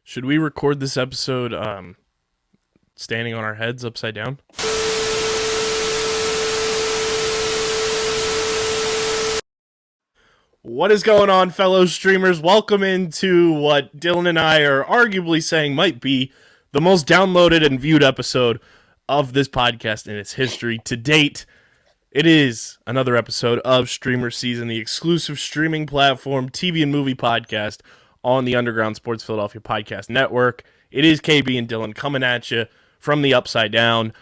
Should we record this episode standing on our heads upside down? What is going on, fellow streamers? Welcome into what Dylan and I are arguably saying might be the most downloaded and viewed episode of this podcast in its history to date. It is another episode of StreamerSZN, the exclusive streaming platform, TV and movie podcast on the Underground Sports Philadelphia Podcast Network. It is KB and Dylan coming at you from the upside down.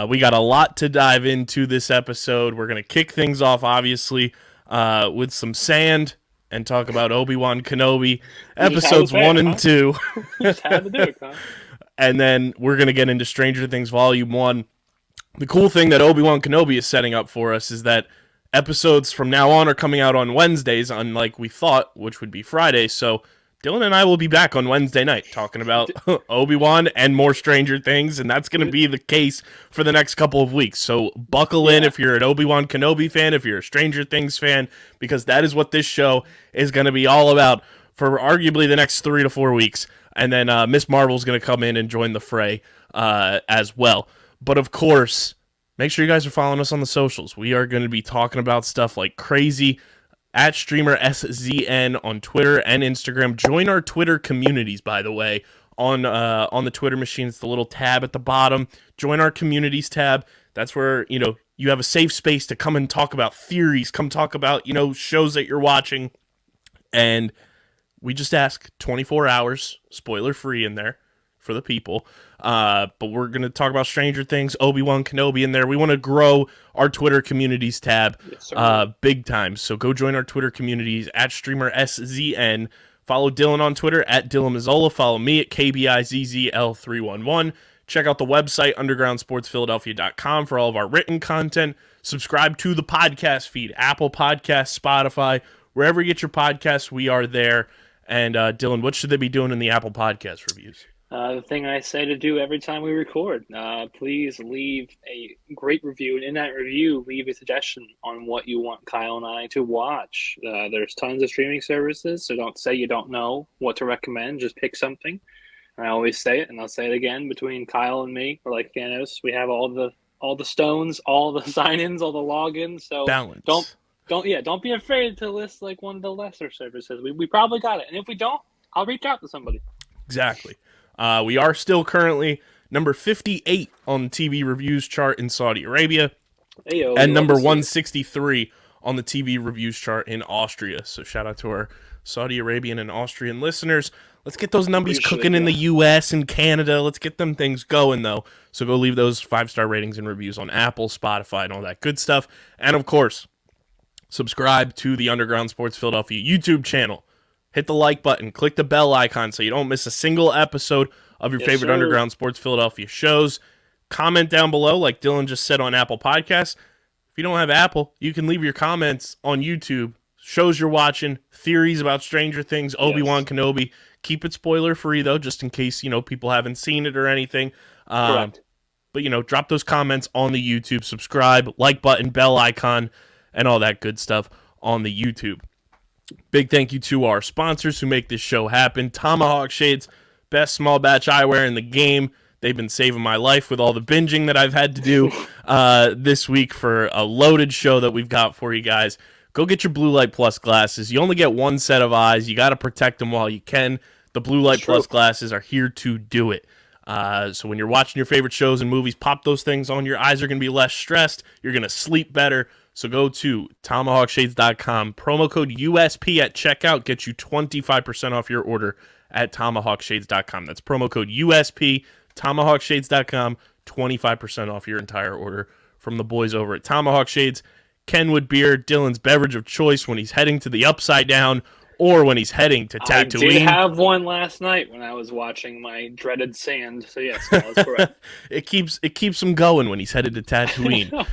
We got a lot to dive into this episode. We're going to kick things off, obviously, with some sand and talk about Obi-Wan Kenobi, episodes 1 and 2. Just had to do it, huh? And then we're going to get into Stranger Things Volume 1. The cool thing that Obi-Wan Kenobi is setting up for us is that episodes from now on are coming out on Wednesdays, unlike we thought, which would be Friday. So Dylan and I will be back on Wednesday night talking about Obi-Wan and more Stranger Things, and that's going to be the case for the next couple of weeks. So buckle in if you're an Obi-Wan Kenobi fan, if you're a Stranger Things fan, because that is what this show is going to be all about for arguably the next 3 to 4 weeks. And then Miss Marvel's going to come in and join the fray as well. But of course, make sure you guys are following us on the socials. We are going to be talking about stuff like crazy at StreamerSZN on Twitter and Instagram. Join our Twitter communities, by the way, on the Twitter machine. It's the little tab at the bottom. Join our communities tab. That's where, you have a safe space to come and talk about theories, come talk about, shows that you're watching. And we just ask 24 hours, spoiler free in there for the people. But we're going to talk about Stranger Things, Obi-Wan Kenobi in there. We want to grow our Twitter communities tab big time. So go join our Twitter communities at StreamerSZN. Follow Dylan on Twitter at Dylan Mazzola. Follow me at KBIZZL311. Check out the website, undergroundsportsphiladelphia.com, for all of our written content. Subscribe to the podcast feed, Apple Podcasts, Spotify, wherever you get your podcasts, we are there. And Dylan, what should they be doing in the Apple Podcast reviews? The thing I say to do every time we record, please leave a great review. And in that review, leave a suggestion on what you want Kyle and I to watch. There's tons of streaming services, so don't say you don't know what to recommend. Just pick something. And I always say it, and I'll say it again, between Kyle and me, we're like Thanos. We have all the stones, all the sign-ins, all the logins. So balance. Don't be afraid to list like one of the lesser services. We probably got it. And if we don't, I'll reach out to somebody. Exactly. We are still currently number 58 on the TV reviews chart in Saudi Arabia, and number 163 on the TV reviews chart in Austria. So shout out to our Saudi Arabian and Austrian listeners. Let's get those numbies cooking in the U.S. and Canada. Let's get them things going, though. So go leave those 5-star ratings and reviews on Apple, Spotify, and all that good stuff. And, of course, subscribe to the Underground Sports Philadelphia YouTube channel. Hit the like button. Click the bell icon so you don't miss a single episode of your favorite Underground Sports Philadelphia shows. Comment down below, like Dylan just said on Apple Podcasts. If you don't have Apple, you can leave your comments on YouTube. Shows you're watching, theories about Stranger Things, Obi-Wan Kenobi. Keep it spoiler-free, though, just in case, people haven't seen it or anything. Correct. But, drop those comments on the YouTube. Subscribe, like button, bell icon, and all that good stuff on the YouTube. Big thank you to our sponsors who make this show happen. Tomahawk Shades, best small batch eyewear in the game. They've been saving my life with all the binging that I've had to do this week for a loaded show that we've got for you guys. Go get your Blue Light Plus glasses. You only get one set of eyes. You got to protect them while you can. The Blue Light Plus glasses are here to do it. So when you're watching your favorite shows and movies, pop those things on. Your eyes are going to be less stressed. You're going to sleep better. So go to TomahawkShades.com. Promo code USP at checkout gets you 25% off your order at TomahawkShades.com. That's promo code USP, TomahawkShades.com, 25% off your entire order from the boys over at Tomahawk Shades. Kenwood beer, Dylan's beverage of choice when he's heading to the Upside Down or when he's heading to Tatooine. I did have one last night when I was watching my dreaded sand. So yes, that was correct. It keeps him going when he's headed to Tatooine.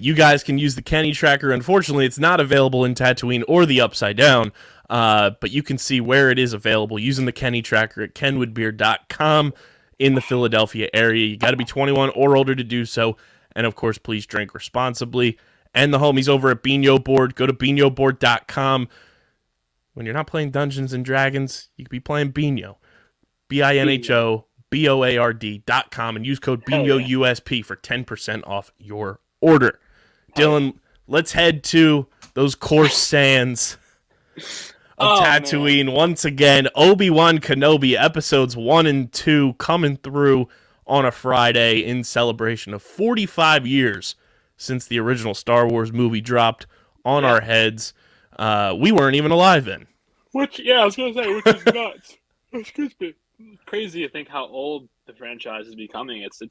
You guys can use the Kenny tracker. Unfortunately, it's not available in Tatooine or the Upside Down. But you can see where it is available using the Kenny tracker at kenwoodbeer.com in the Philadelphia area. You got to be 21 or older to do so. And of course, please drink responsibly. And the homies over at Bino Board. Go to binoboard.com. When you're not playing Dungeons and Dragons, you could be playing Bino. BINHOBOARD.com, and use code Hell yeah. BINGOUSP for 10% off your order. Dylan, let's head to those coarse sands of Tatooine once again. Obi-Wan Kenobi episodes 1 and 2 coming through on a Friday in celebration of 45 years since the original Star Wars movie dropped on our heads. We weren't even alive then. Which is nuts. Excuse me. Crazy to think how old the franchise is becoming. It's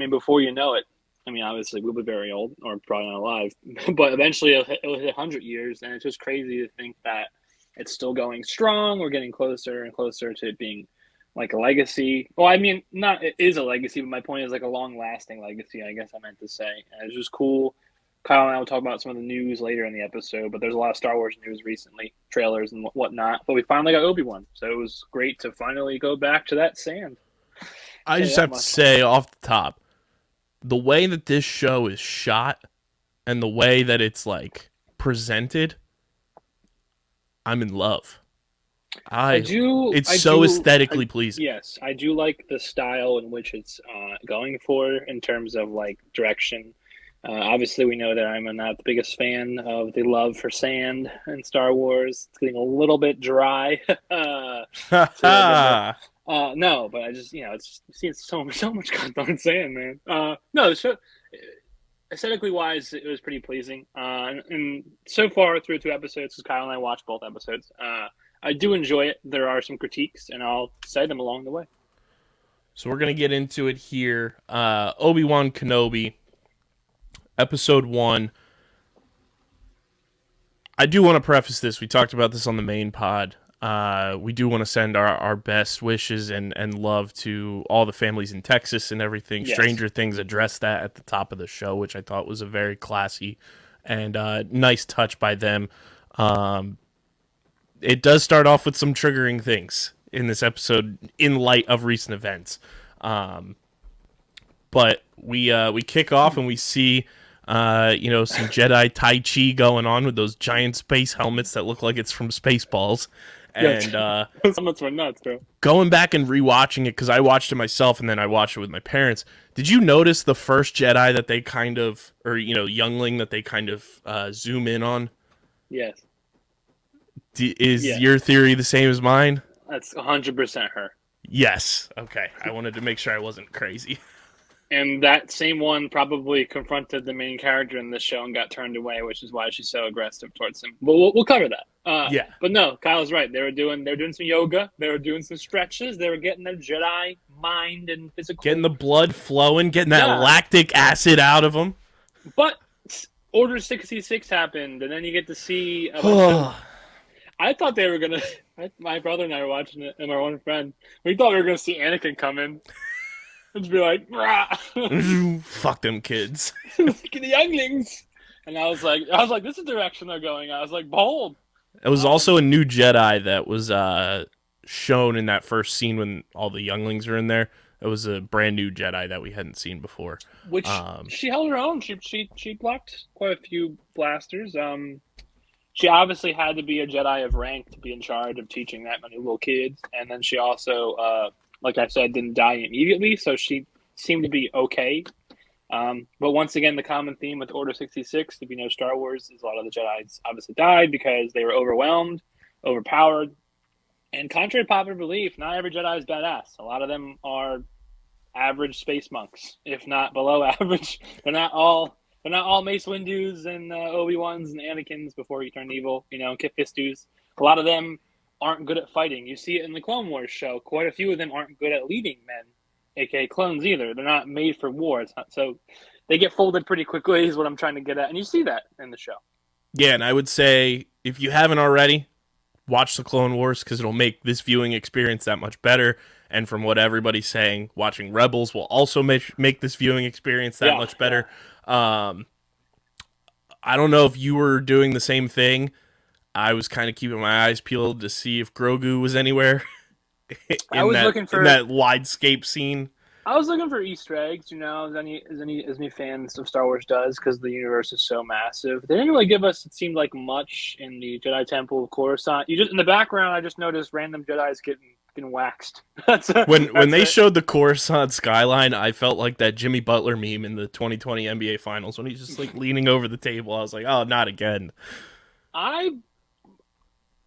before you know it, obviously we'll be very old or probably not alive, but eventually it'll hit 100 years, and it's just crazy to think that it's still going strong. We're getting closer and closer to it being like a legacy. Well, it is a legacy, but my point is like a long-lasting legacy, I guess I meant to say. And it's just cool. Kyle and I will talk about some of the news later in the episode, but there's a lot of Star Wars news recently, trailers and whatnot. But we finally got Obi-Wan, so it was great to finally go back to that sand. I just have to say off the top, the way that this show is shot and the way that it's like presented, I'm in love. It's so aesthetically pleasing. Yes, I do like the style in which it's going for in terms of like direction. Obviously, we know that I'm not the biggest fan of the love for sand in Star Wars. It's getting a little bit dry. No, but I just, it's seeing so much goddamn sand, man. No, the show, aesthetically wise, it was pretty pleasing. And so far through 2 episodes, because Kyle and I watched both episodes, I do enjoy it. There are some critiques, and I'll say them along the way. So we're going to get into it here. Obi-Wan Kenobi. Episode 1. I do want to preface this. We talked about this on the main pod. We do want to send our best wishes and love to all the families in Texas and everything. Yes. Stranger Things addressed that at the top of the show, which I thought was a very classy and nice touch by them. It does start off with some triggering things in this episode in light of recent events. But we kick off and we see some Jedi Tai Chi going on with those giant space helmets that look like it's from Spaceballs. And those helmets were nuts, bro. Going back and rewatching it, because I watched it myself and then I watched it with my parents. Did you notice the first Jedi that they kind of, or youngling that they kind of zoom in on? Yes. Is your theory the same as mine? That's 100% her. Yes. Okay. I wanted to make sure I wasn't crazy. And that same one probably confronted the main character in this show and got turned away, which is why she's so aggressive towards him. But we'll cover that. But no, Kyle's right. They were doing some yoga. They were doing some stretches. They were getting their Jedi mind and physical. Getting the blood flowing, getting that lactic acid out of them. But Order 66 happened, and then you get to see. I thought they were gonna. My brother and I were watching it, and our one friend. We thought we were gonna see Anakin come in. And be like, fuck them kids. Look at the younglings. And I was like, this is the direction they're going. I was like, bold. It was also a new Jedi that was shown in that first scene when all the younglings are in there. It was a brand new Jedi that we hadn't seen before. Which she held her own. She blocked quite a few blasters. She obviously had to be a Jedi of rank to be in charge of teaching that many little kids. And then she also like I said, didn't die immediately, so she seemed to be okay. But once again, the common theme with Order 66, if you know Star Wars, is a lot of the Jedi obviously died because they were overwhelmed, overpowered. And contrary to popular belief, not every Jedi is badass. A lot of them are average space monks, if not below average. They're not all Mace Windu's and Obi-Wan's and Anakins before he turned evil, Kit Fistu's. A lot of them aren't good at fighting. You see it in the Clone Wars show. Quite a few of them aren't good at leading men, aka clones either. They're not made for war. So they get folded pretty quickly is what I'm trying to get at. And you see that in the show. Yeah, and I would say if you haven't already, watch the Clone Wars because it'll make this viewing experience that much better. And from what everybody's saying, watching Rebels will also make this viewing experience that much better. I don't know if you were doing the same thing. I was kind of keeping my eyes peeled to see if Grogu was anywhere looking for that widescape scene. I was looking for Easter eggs, as many fans of Star Wars does, because the universe is so massive. They didn't really give us, it seemed like, much in the Jedi Temple of Coruscant. In the background, I just noticed random Jedis getting getting waxed. That's When that's they it. showed the Coruscant skyline, I felt like that Jimmy Butler meme in the 2020 NBA Finals when he's just like leaning over the table. I was like, oh, not again. I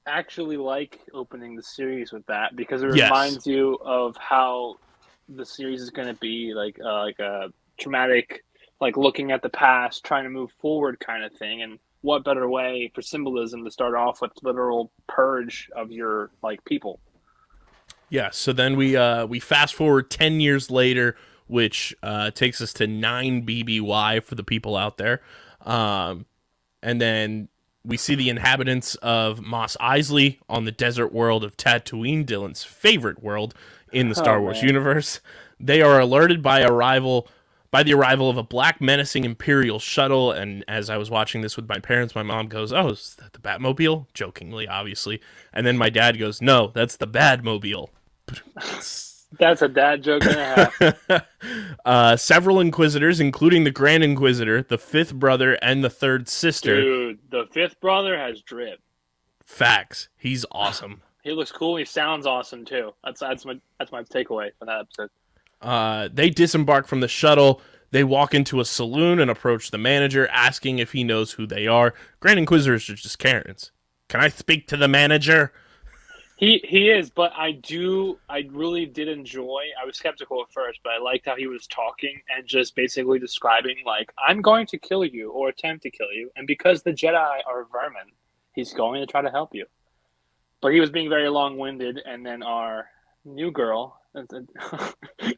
actually like opening the series with that because it Yes. reminds you of how the series is going to be like a traumatic, like looking at the past, trying to move forward kind of thing. And what better way for symbolism to start off with literal purge of your like people? Yeah, so then we fast forward 10 years later, which takes us to 9 BBY for the people out there. Um, and then we see the inhabitants of Mos Eisley on the desert world of Tatooine, Dylan's favorite world in the Star Oh Wars man, universe. They are alerted by the arrival of a black menacing Imperial shuttle, and as I was watching this with my parents, my mom goes, "Oh, is that the Batmobile?" Jokingly, obviously. And then my dad goes, "No, that's the Badmobile." that's a dad joke and a half. Several Inquisitors, including the Grand Inquisitor, the fifth brother, and the third sister. Dude, the fifth brother has drip. Facts. He's awesome. He looks cool. He sounds awesome too. That's my takeaway from that episode. They disembark from the shuttle. They walk into a saloon and approach the manager, asking if he knows who they are. Grand Inquisitors are just Karens. Can I speak to the manager? He is, but I really did enjoy. I was skeptical at first, but I liked how he was talking and just basically describing like I'm going to kill you or attempt to kill you, and because the Jedi are vermin, he's going to try to help you. But he was being very long-winded, and then our new girl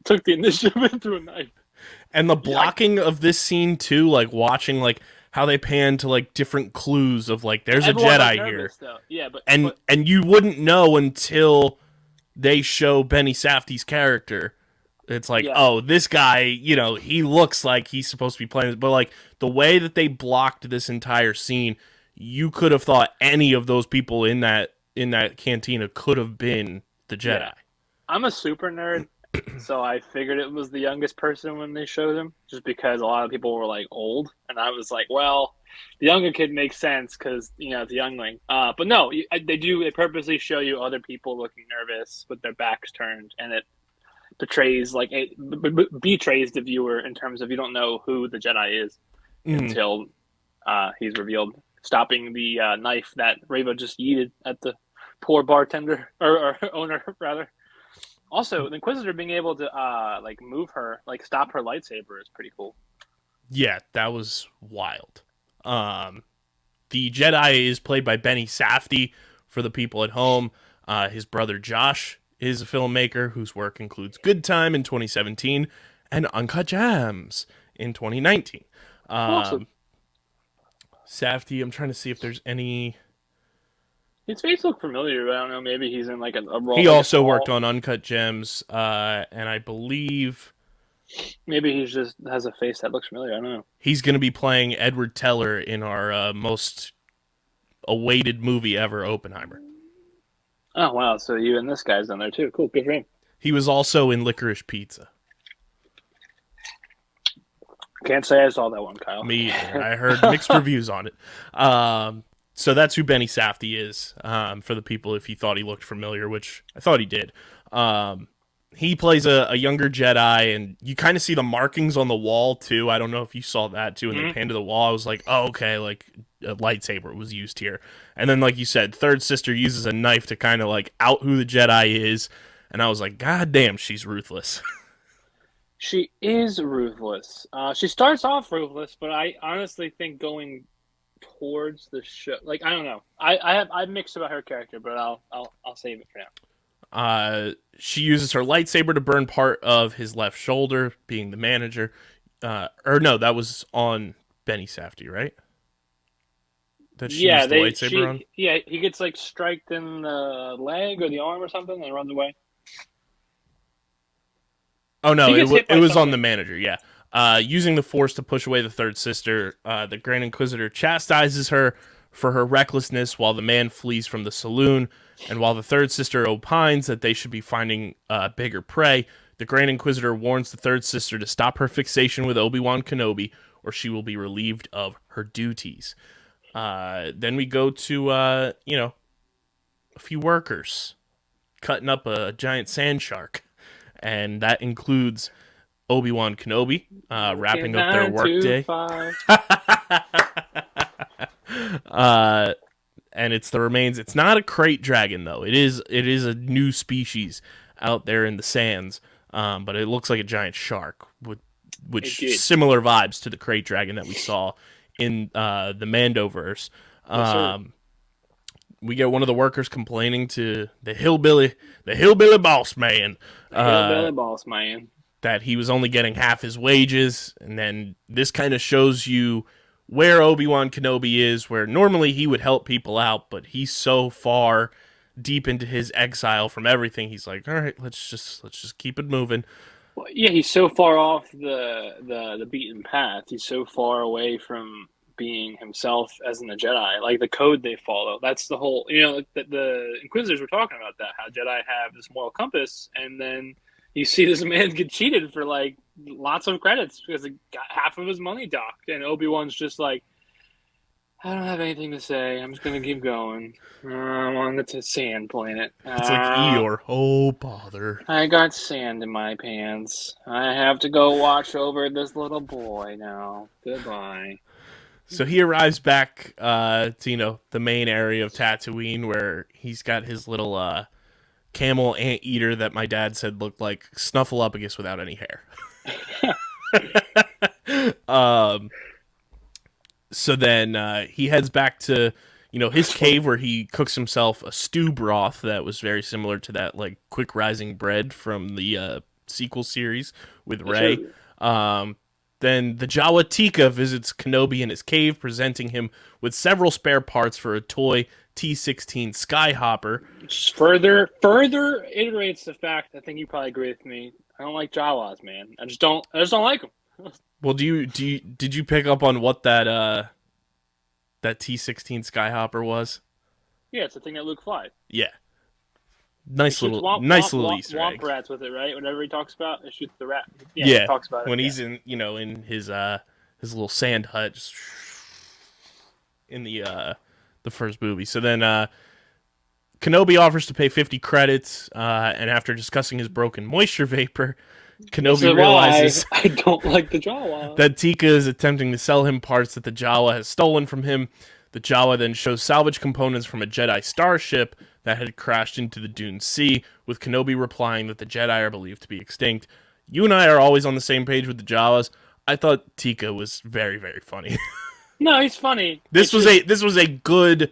took the initiative and threw a knife. And the Yeah, blocking of this scene too, like watching like how they pan to like different clues of like there's a everyone was Jedi here. nervous though. Yeah, but And but and you wouldn't know until they show Benny Safdie's character. It's like, yeah, oh, this guy, he looks like he's supposed to be playing this, but like the way that they blocked this entire scene, you could have thought any of those people in that cantina could have been the yeah. Jedi. I'm a super nerd, so I figured it was the youngest person when they showed him, just because a lot of people were like old, and I was like, well, the younger kid makes sense because it's a youngling. But no, they purposely show you other people looking nervous with their backs turned, and it betrays like betrays the viewer in terms of you don't know who the Jedi is Mm. until he's revealed, stopping the knife that Reva just yeeted at the poor bartender or owner rather. Also, the Inquisitor being able to like move her, like stop her lightsaber is pretty cool. Yeah, that was wild. Um, the Jedi is played by Benny Safdie for the people at home. His brother Josh is a filmmaker whose work includes Good Time in 2017 and Uncut Gems in 2019. Awesome. Um, Safdie, I'm trying to see if there's any. His face looked familiar, but I don't know. Maybe he's in like a role, He like a also worked small. on Uncut Gems, and I believe Maybe he just has a face that looks familiar. I don't know. he's going to be playing Edward Teller in our most awaited movie ever, Oppenheimer. Oh wow! So you and this guy's on there too. Cool, good for him. He was also in Licorice Pizza. Can't say I saw that one, Kyle. Me either. I heard mixed reviews on it. So that's who Benny Safdie is, for the people if you thought he looked familiar, which I thought he did. He plays a younger Jedi, and you kind of see the markings on the wall, too. I don't know if you saw that, too, when they Mhm. panned to the wall. I was like, oh, okay, like a lightsaber was used here. And then, like you said, Third Sister uses a knife to kind of like out who the Jedi is. And I was like, God damn, she's ruthless. She is ruthless. She starts off ruthless, but I honestly think going towards the show, like I don't know, I'm mixed about her character, but I'll save it for now. She uses her lightsaber to burn part of his left shoulder, being the manager. Or no, that was on Benny Safdie, right? That she Yeah, used the lightsaber on. he gets like striked in the leg or the arm or something and runs away. Oh no, He it gets hit by was on the something. manager. Yeah, using the Force to push away the Third Sister, the Grand Inquisitor chastises her for her recklessness while the man flees from the saloon, and while the Third Sister opines that they should be finding bigger prey. The Grand Inquisitor warns the Third Sister to stop her fixation with Obi-Wan Kenobi, or she will be relieved of her duties. Then we go to a few workers. cutting up a giant sand shark, and that includes Obi-Wan Kenobi wrapping up their workday. And it's the remains. It's not a crate dragon though. It is a new species out there in the sands. But it looks like a giant shark, which similar vibes to the crate dragon that we saw in the Mandoverse. We get one of the workers complaining to the hillbilly boss man. That he was only getting half his wages, and then this kind of shows you where Obi-Wan Kenobi is, where normally he would help people out, but he's so far deep into his exile from everything. He's like, all right, let's just keep it moving. Well, yeah, he's so far off the beaten path. He's so far away from being himself as in the Jedi, like the code they follow. That's the whole, the Inquisitors were talking about that, how Jedi have this moral compass, and then you see this man get cheated for like lots of credits because he got half of his money docked, and Obi-Wan's just like, I don't have anything to say. I'm just gonna keep going. I'm on the sand planet. It's like Eeyore. Oh, bother! I got sand in my pants. I have to go watch over this little boy now. Goodbye. So he arrives back to the main area of Tatooine, where he's got his little camel anteater that my dad said looked like Snuffleupagus without any hair. So then he heads back to his cave, where he cooks himself a stew broth that was very similar to that like quick rising bread from the sequel series with Rey. Then the Jawa Tika visits Kenobi in his cave, presenting him with several spare parts for a toy T-16 Skyhopper. Just further iterates the fact, I think you probably agree with me, I don't like Jawas, man. I just don't like them. Well, did you pick up on what that T-16 Skyhopper was? Yeah, it's the thing that Luke flies. Yeah. Nice little Easter egg. Womp rats with it, right? Whenever he talks about it, shoots the rat. Yeah, he talks about when it, he's in his little sand hut, just in the first movie. So then Kenobi offers to pay 50 credits, and after discussing his broken moisture vapor, Kenobi realizes I don't like the Jawa. That Tika is attempting to sell him parts that the Jawa has stolen from him. The Jawa then shows salvage components from a Jedi starship that had crashed into the Dune Sea, with Kenobi replying that the Jedi are believed to be extinct. You and I are always on the same page with the Jawas. I thought Tika was very, very funny. No, he's funny. This was a good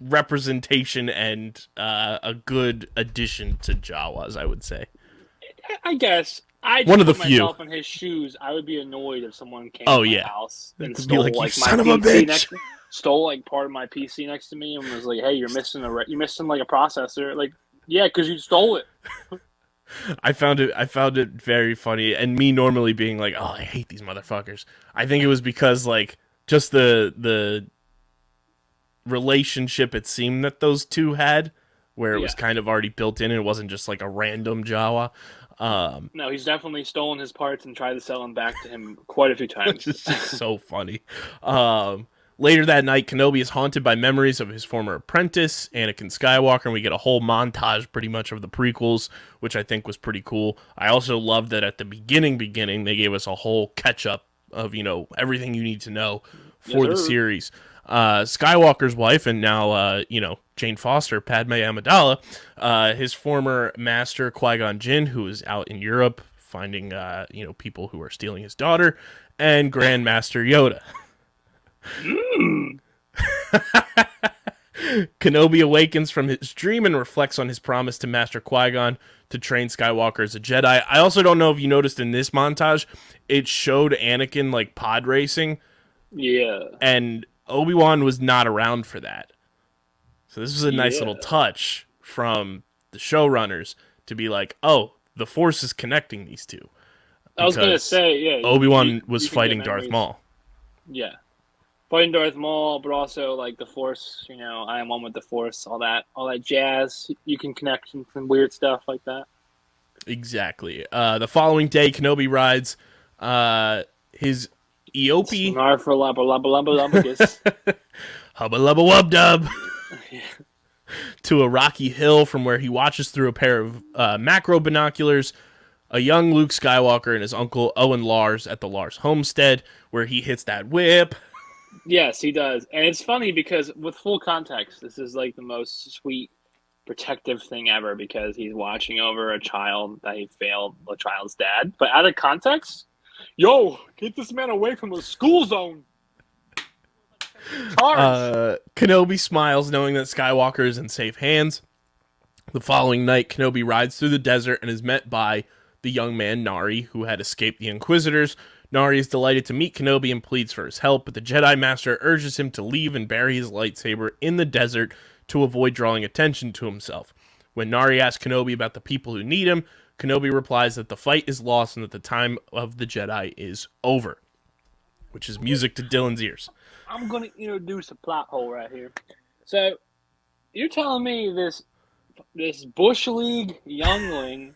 representation and a good addition to Jawas, I would say. I guess. One of the few. Myself in his shoes, I would be annoyed if someone came to my house and stole like, my son of a PC bitch. Stole like part of my PC next to me and was like, "Hey, you're missing like a processor." Like, yeah, because you stole it. I found it very funny, and me normally being like, "Oh, I hate these motherfuckers." I think it was because like just the relationship it seemed that those two had, where it was kind of already built in, and it wasn't just like a random Jawa. No, he's definitely stolen his parts and tried to sell them back to him quite a few times. It's just so funny. Later that night, Kenobi is haunted by memories of his former apprentice, Anakin Skywalker, and we get a whole montage pretty much of the prequels, which I think was pretty cool. I also loved that at the beginning, they gave us a whole catch-up of, everything you need to know for the series. Skywalker's wife, and now, Jane Foster, Padme Amidala, his former master, Qui-Gon Jinn, who is out in Europe finding, people who are stealing his daughter, and Grand Master Yoda. Kenobi awakens from his dream and reflects on his promise to Master Qui-Gon to train Skywalker as a Jedi. I also don't know if you noticed in this montage, it showed Anakin, like, pod racing. Yeah. And Obi-Wan was not around for that. So this was a nice little touch from the showrunners to be like, oh, the Force is connecting these two. I was going to say, Obi-Wan was fighting Darth Maul. Yeah. Fighting Darth Maul, but also, like, the Force, I am one with the Force, all that jazz. You can connect some weird stuff like that. Exactly. The following day, Kenobi rides his Eope. Snarfalabalabalabalabagus. Hubba lubba wub dub. to a rocky hill from where he watches through a pair of macro binoculars a young Luke Skywalker and his uncle Owen Lars at the Lars homestead, where he hits that whip. Yes, he does. And it's funny because with full context, this is like the most sweet, protective thing ever because he's watching over a child that he failed, a child's dad. But out of context, yo, get this man away from the school zone. Charge. Kenobi smiles knowing that Skywalker is in safe hands. The following night, Kenobi rides through the desert and is met by the young man Nari, who had escaped the Inquisitors. Nari is delighted to meet Kenobi and pleads for his help, but the Jedi Master urges him to leave and bury his lightsaber in the desert to avoid drawing attention to himself. When Nari asks Kenobi about the people who need him, Kenobi replies that the fight is lost and that the time of the Jedi is over, which is music to Dylan's ears. I'm going to introduce a plot hole right here. So, you're telling me this Bush League youngling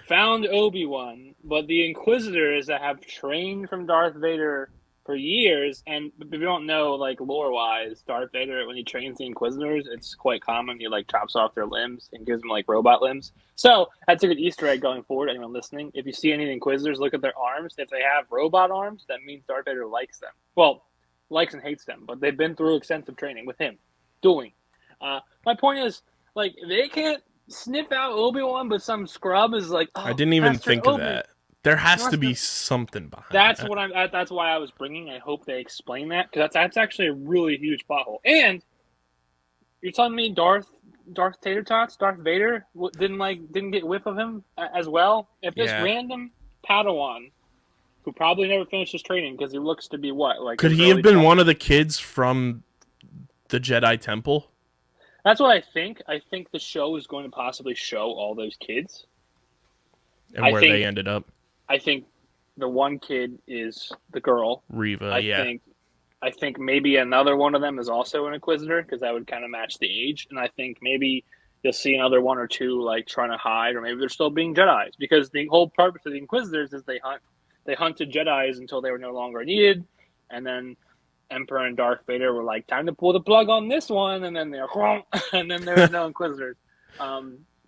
found Obi-Wan, but the Inquisitors that have trained from Darth Vader for years, and if you don't know, like, lore-wise, Darth Vader, when he trains the Inquisitors, it's quite common. He, like, chops off their limbs and gives them, like, robot limbs. So, that's a good Easter egg going forward, anyone listening. If you see any of the Inquisitors, look at their arms. If they have robot arms, that means Darth Vader likes them. Well, likes and hates them, but they've been through extensive training with him, dueling. My point is, like, they can't sniff out Obi-Wan, but some scrub is like, oh, I didn't even Master think Obi. of that. There has to be something behind That's that. what that's why I was bringing. I hope they explain that, because that's actually a really huge plot hole. And you're telling me Darth Tater Tots, Darth Vader didn't get whiff of him as well? If this random Padawan, who probably never finished his training because he looks to be what, like, could he have been one of the kids from the Jedi Temple? That's what I think. I think the show is going to possibly show all those kids. And where they ended up. I think the one kid is the girl. Reva, I think maybe another one of them is also an Inquisitor, because that would kind of match the age. And I think maybe you'll see another one or two, like, trying to hide, or maybe they're still being Jedis. Because the whole purpose of the Inquisitors is they hunted Jedis until they were no longer needed. And then Emperor and Darth Vader were like, time to pull the plug on this one, and then they're and then there was no Inquisitors.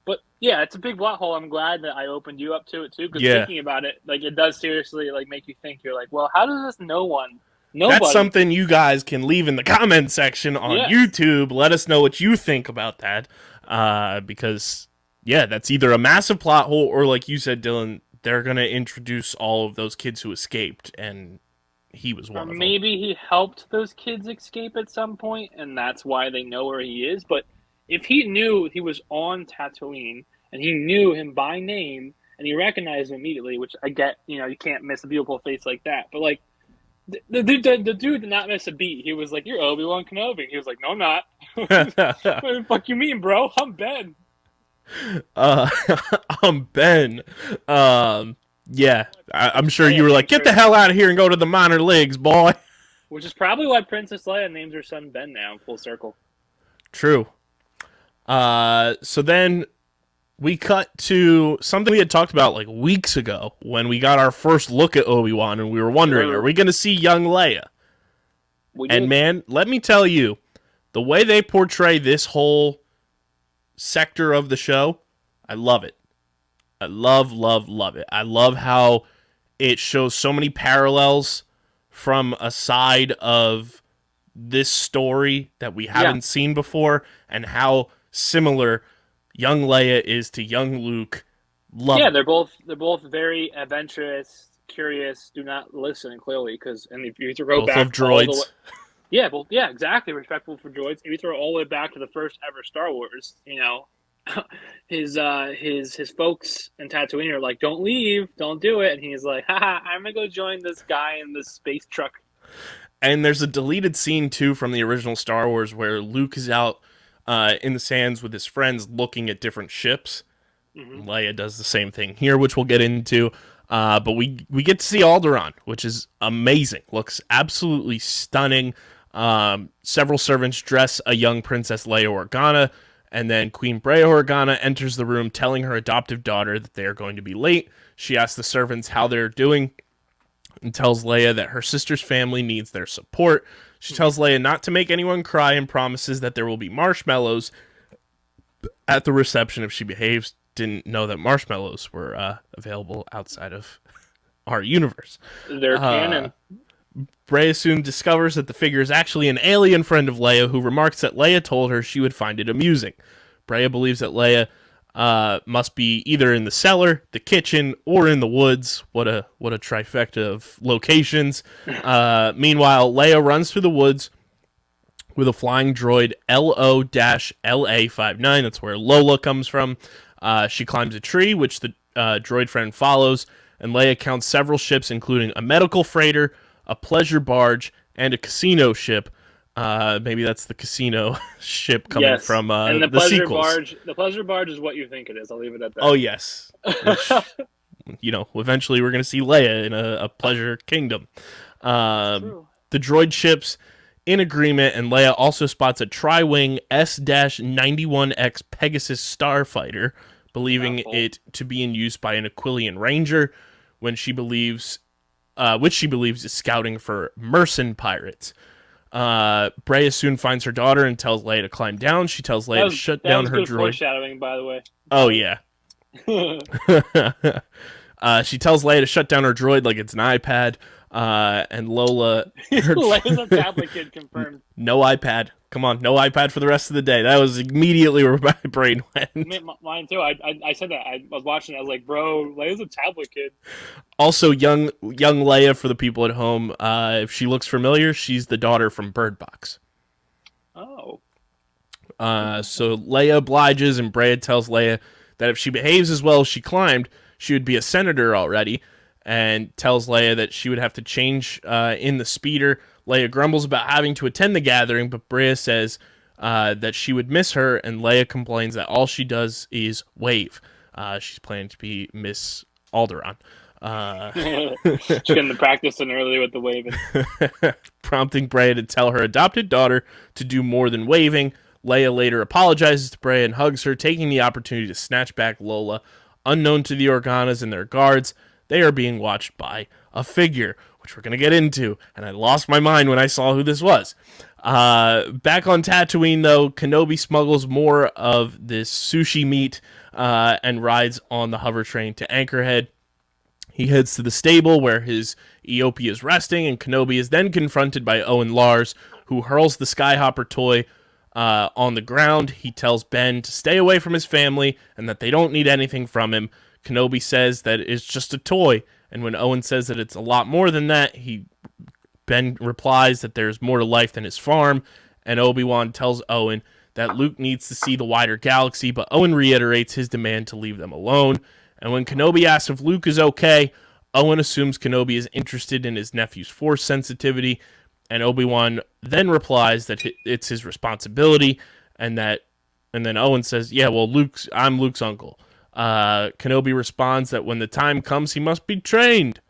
But yeah, it's a big plot hole. I'm glad that I opened you up to it too, because thinking about it, like, it does seriously, like, make you think. You're like, well, how does this nobody? That's something you guys can leave in the comment section on YouTube. Let us know what you think about that, because that's either a massive plot hole or, like you said, Dylan, they're gonna introduce all of those kids who escaped and he was one of them. Maybe he helped those kids escape at some point, and that's why they know where he is. But if he knew he was on Tatooine, and he knew him by name, and he recognized him immediately, which I get, you can't miss a beautiful face like that. But, like, the dude did not miss a beat. He was like, "You're Obi-Wan Kenobi." He was like, "No, I'm not." What the fuck you mean, bro? I'm Ben. I'm Ben. Yeah, I'm sure you were like, get the hell out of here and go to the minor leagues, boy. Which is probably why Princess Leia names her son Ben now, full circle. True. So then we cut to something we had talked about, like, weeks ago when we got our first look at Obi-Wan, and we were wondering, are we going to see young Leia? And man, let me tell you, the way they portray this whole sector of the show, I love it. I love it. I love how it shows so many parallels from a side of this story that we haven't seen before, and how similar young Leia is to young Luke. Love it. They're both very adventurous, curious, do not listen, clearly, because if you throw both back of droids. Exactly, respectful for droids. If you throw all the way back to the first ever Star Wars, his folks in Tatooine are like, don't leave, don't do it, and he's like, haha, I'm gonna go join this guy in this space truck. And there's a deleted scene too from the original Star Wars where Luke is out in the sands with his friends looking at different ships. Mm-hmm. Leia does the same thing here, which we'll get into, but we get to see Alderaan, which is amazing. Looks absolutely stunning. Several servants dress a young Princess Leia Organa, and then Queen Breha Organa enters the room telling her adoptive daughter that they are going to be late. She asks the servants how they're doing, and tells Leia that her sister's family needs their support. She tells Leia not to make anyone cry and promises that there will be marshmallows at the reception if she behaves. Didn't know that marshmallows were available outside of our universe. They're canon. Breya soon discovers that the figure is actually an alien friend of Leia, who remarks that Leia told her she would find it amusing. Breya believes that Leia must be either in the cellar, the kitchen, or in the woods. What a trifecta of locations. Meanwhile, Leia runs through the woods with a flying droid LO-LA59. That's where Lola comes from. She climbs a tree, which the droid friend follows, and Leia counts several ships, including a medical freighter, a pleasure barge, and a casino ship. Maybe that's the casino ship coming from and the the sequels. Barge. The pleasure barge is what you think it is. I'll leave it at that. Oh yes. Which, eventually we're going to see Leia in a pleasure kingdom. The droid ships in agreement, and Leia also spots a tri-wing S-91X Pegasus starfighter, believing it to be in use by an Aquilian Ranger, which she believes is scouting for mercen pirates. Breya soon finds her daughter and tells Leia to climb down. She tells Leia to shut down her droid. Foreshadowing, by the way. Oh yeah. She tells Leia to shut down her droid like it's an iPad. And Lola... Leia's a tablet kid, confirmed. No iPad. Come on, no iPad for the rest of the day. That was immediately where my brain went. Mine too. I said that. I was watching it. I was like, bro, Leia's a tablet kid. Also, young Leia, for the people at home, if she looks familiar, she's the daughter from Bird Box. Oh. So Leia obliges, and Breya tells Leia that if she behaves as well as she climbed, she would be a senator already, and tells Leia that she would have to change in the speeder. Leia grumbles about having to attend the gathering, but Breya says that she would miss her, and Leia complains that all she does is wave. She's planning to be Miss Alderaan. She's getting the practice in early with the waving. Prompting Breya to tell her adopted daughter to do more than waving. Leia later apologizes to Breya and hugs her, taking the opportunity to snatch back Lola. Unknown to the Organas and their guards, they are being watched by a figure, which we're going to get into, and I lost my mind when I saw who this was. Back on Tatooine, though, Kenobi smuggles more of this sushi meat and rides on the hover train to Anchorhead. He heads to the stable where his Eopie is resting, and Kenobi is then confronted by Owen Lars, who hurls the Skyhopper toy on the ground. He tells Ben to stay away from his family and that they don't need anything from him. Kenobi says that it's just a toy, and when Owen says that it's a lot more than that, Ben replies that there's more to life than his farm, and Obi-Wan tells Owen that Luke needs to see the wider galaxy, but Owen reiterates his demand to leave them alone. And when Kenobi asks if Luke is okay, Owen assumes Kenobi is interested in his nephew's Force sensitivity, and Obi-Wan then replies that it's his responsibility, and then Owen says, "Yeah, well, I'm Luke's uncle." Kenobi responds that when the time comes, he must be trained.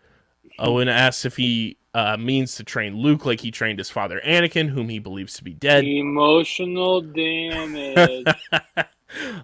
Owen asks if he means to train Luke like he trained his father Anakin, whom he believes to be dead. Emotional damage.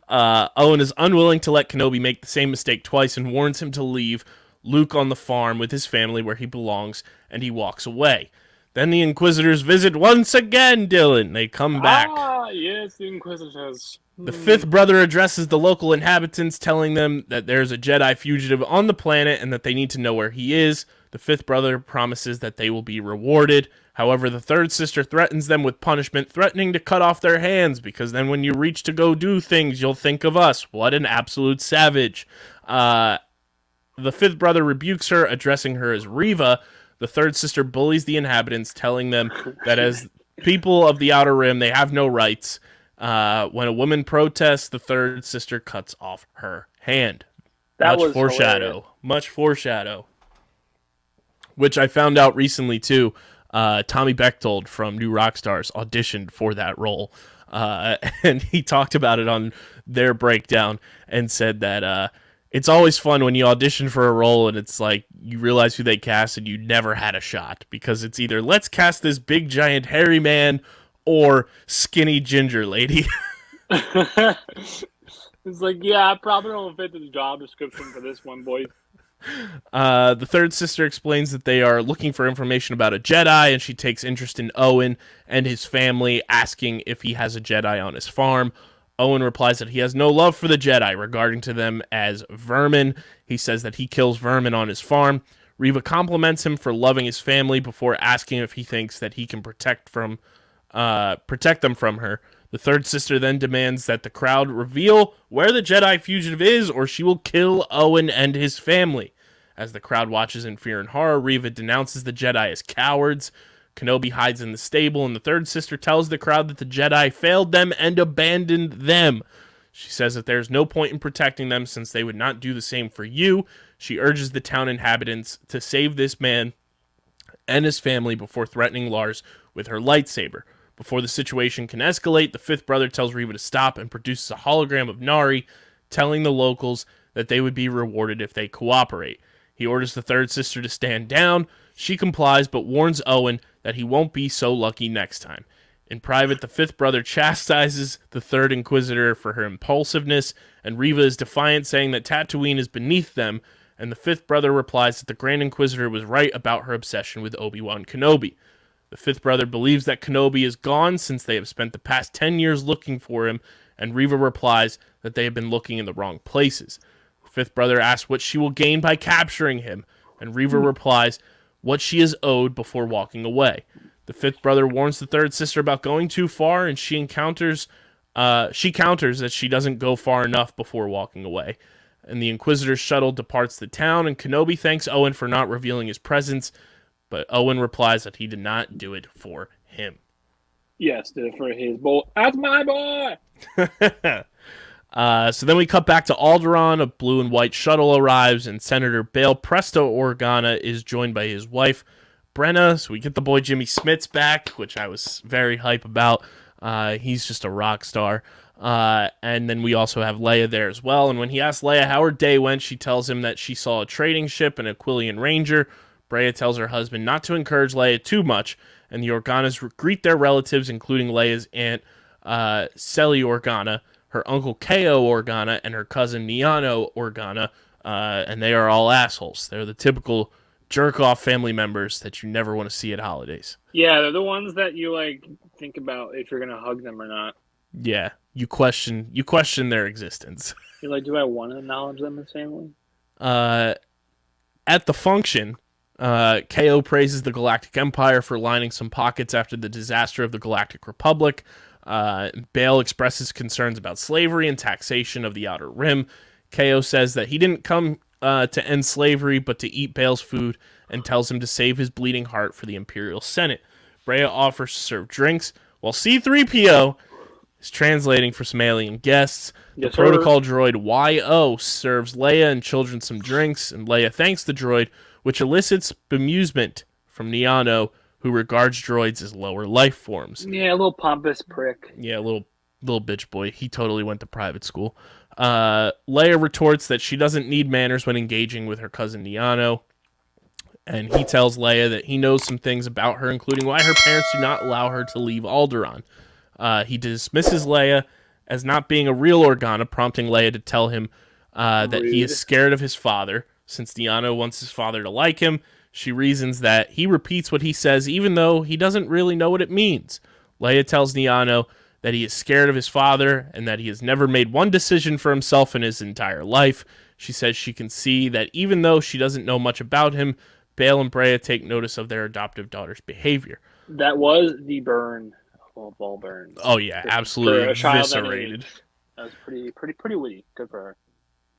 Owen is unwilling to let Kenobi make the same mistake twice and warns him to leave Luke on the farm with his family where he belongs, and he walks away. Then the Inquisitors visit once again, Dylan. They come back. Ah, yes, the Inquisitors. The fifth brother addresses the local inhabitants, telling them that there's a Jedi fugitive on the planet and that they need to know where he is. The fifth brother promises that they will be rewarded. However, the third sister threatens them with punishment, threatening to cut off their hands, because then when you reach to go do things, you'll think of us. What an absolute savage. The fifth brother rebukes her, addressing her as Reva. The third sister bullies the inhabitants, telling them that as people of the Outer Rim, they have no rights. When a woman protests, the third sister cuts off her hand. Much foreshadow. Which I found out recently, too. Tommy Bechtold from New Rockstars auditioned for that role. And he talked about it on their breakdown and said that it's always fun when you audition for a role and it's like you realize who they cast and you never had a shot. Because it's either let's cast this big, giant, hairy man or skinny ginger lady. It's like, yeah, I probably don't fit the job description for this one, boys. The third sister explains that they are looking for information about a Jedi, and she takes interest in Owen and his family, asking if he has a Jedi on his farm. Owen replies that he has no love for the Jedi, regarding to them as vermin. He says that he kills vermin on his farm. Reva compliments him for loving his family before asking if he thinks that he can protect them from her. The third sister then demands that the crowd reveal where the Jedi fugitive is, or she will kill Owen and his family. As the crowd watches in fear and horror, Reva denounces the Jedi as cowards. Kenobi hides in the stable, and the third sister tells the crowd that the Jedi failed them and abandoned them. She says that there's no point in protecting them since they would not do the same for you. She urges the town inhabitants to save this man and his family before threatening Lars with her lightsaber. Before the situation can escalate, the fifth brother tells Reva to stop and produces a hologram of Nari, telling the locals that they would be rewarded if they cooperate. He orders the third sister to stand down. She complies, but warns Owen that he won't be so lucky next time. In private, the fifth brother chastises the third Inquisitor for her impulsiveness, and Reva is defiant, saying that Tatooine is beneath them, and the fifth brother replies that the Grand Inquisitor was right about her obsession with Obi-Wan Kenobi. The fifth brother believes that Kenobi is gone since they have spent the past 10 years looking for him, and Reva replies that they have been looking in the wrong places. The fifth brother asks what she will gain by capturing him, and Reva replies what she is owed before walking away. The fifth brother warns the third sister about going too far, and she counters that she doesn't go far enough before walking away. And the Inquisitor's shuttle departs the town, and Kenobi thanks Owen for not revealing his presence, but Owen replies that he did not do it for him. Yes, did it for his boy. That's my boy! So then we cut back to Alderaan. A blue and white shuttle arrives, and Senator Bail Presto Organa is joined by his wife, Brenna. So we get the boy Jimmy Smits back, which I was very hype about. He's just a rock star. And then we also have Leia there as well. And when he asks Leia how her day went, she tells him that she saw a trading ship and a Quillian Ranger. Brea tells her husband not to encourage Leia too much, and the Organas greet their relatives, including Leia's aunt, Celi Organa, her uncle Ko Organa, and her cousin Niano Organa, and they are all assholes. They're the typical jerk-off family members that you never want to see at holidays. Yeah, they're the ones that you think about if you're gonna hug them or not. Yeah, you question their existence. You're like, do I want to acknowledge them as family? At the function, Ko praises the Galactic Empire for lining some pockets after the disaster of the Galactic Republic. Bail expresses concerns about slavery and taxation of the Outer Rim. Ko says that he didn't come to end slavery, but to eat Bail's food, and tells him to save his bleeding heart for the Imperial Senate. Brea offers to serve drinks, while C-3PO is translating for some alien guests. Yes, the protocol droid YO serves Leia and children some drinks, and Leia thanks the droid, which elicits bemusement from Niano, who regards droids as lower life forms. Yeah, a little pompous prick. Yeah, a little bitch boy. He totally went to private school. Leia retorts that she doesn't need manners when engaging with her cousin Niano, and he tells Leia that he knows some things about her, including why her parents do not allow her to leave Alderaan. He dismisses Leia as not being a real Organa, prompting Leia to tell him that he is scared of his father, since Niano wants his father to like him. She reasons that he repeats what he says even though he doesn't really know what it means. Leia tells Niano that he is scared of his father and that he has never made one decision for himself in his entire life. She says she can see that even though she doesn't know much about him, Bail and Brea take notice of their adoptive daughter's behavior. That was the burn of all burns. Oh yeah, absolutely eviscerated. That was pretty witty. Good for her.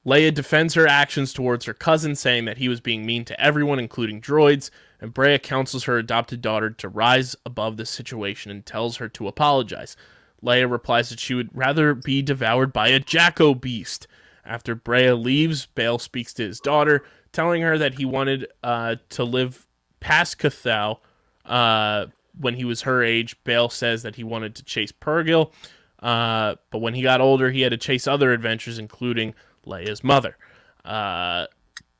Leia defends her actions towards her cousin, saying that he was being mean to everyone, including droids, and Brea counsels her adopted daughter to rise above the situation and tells her to apologize. Leia replies that she would rather be devoured by a Jacko beast. After Brea leaves, Bail speaks to his daughter, telling her that he wanted to live past Cathal when he was her age. Bail says that he wanted to chase Purrgil, but when he got older, he had to chase other adventures, including Leia's mother.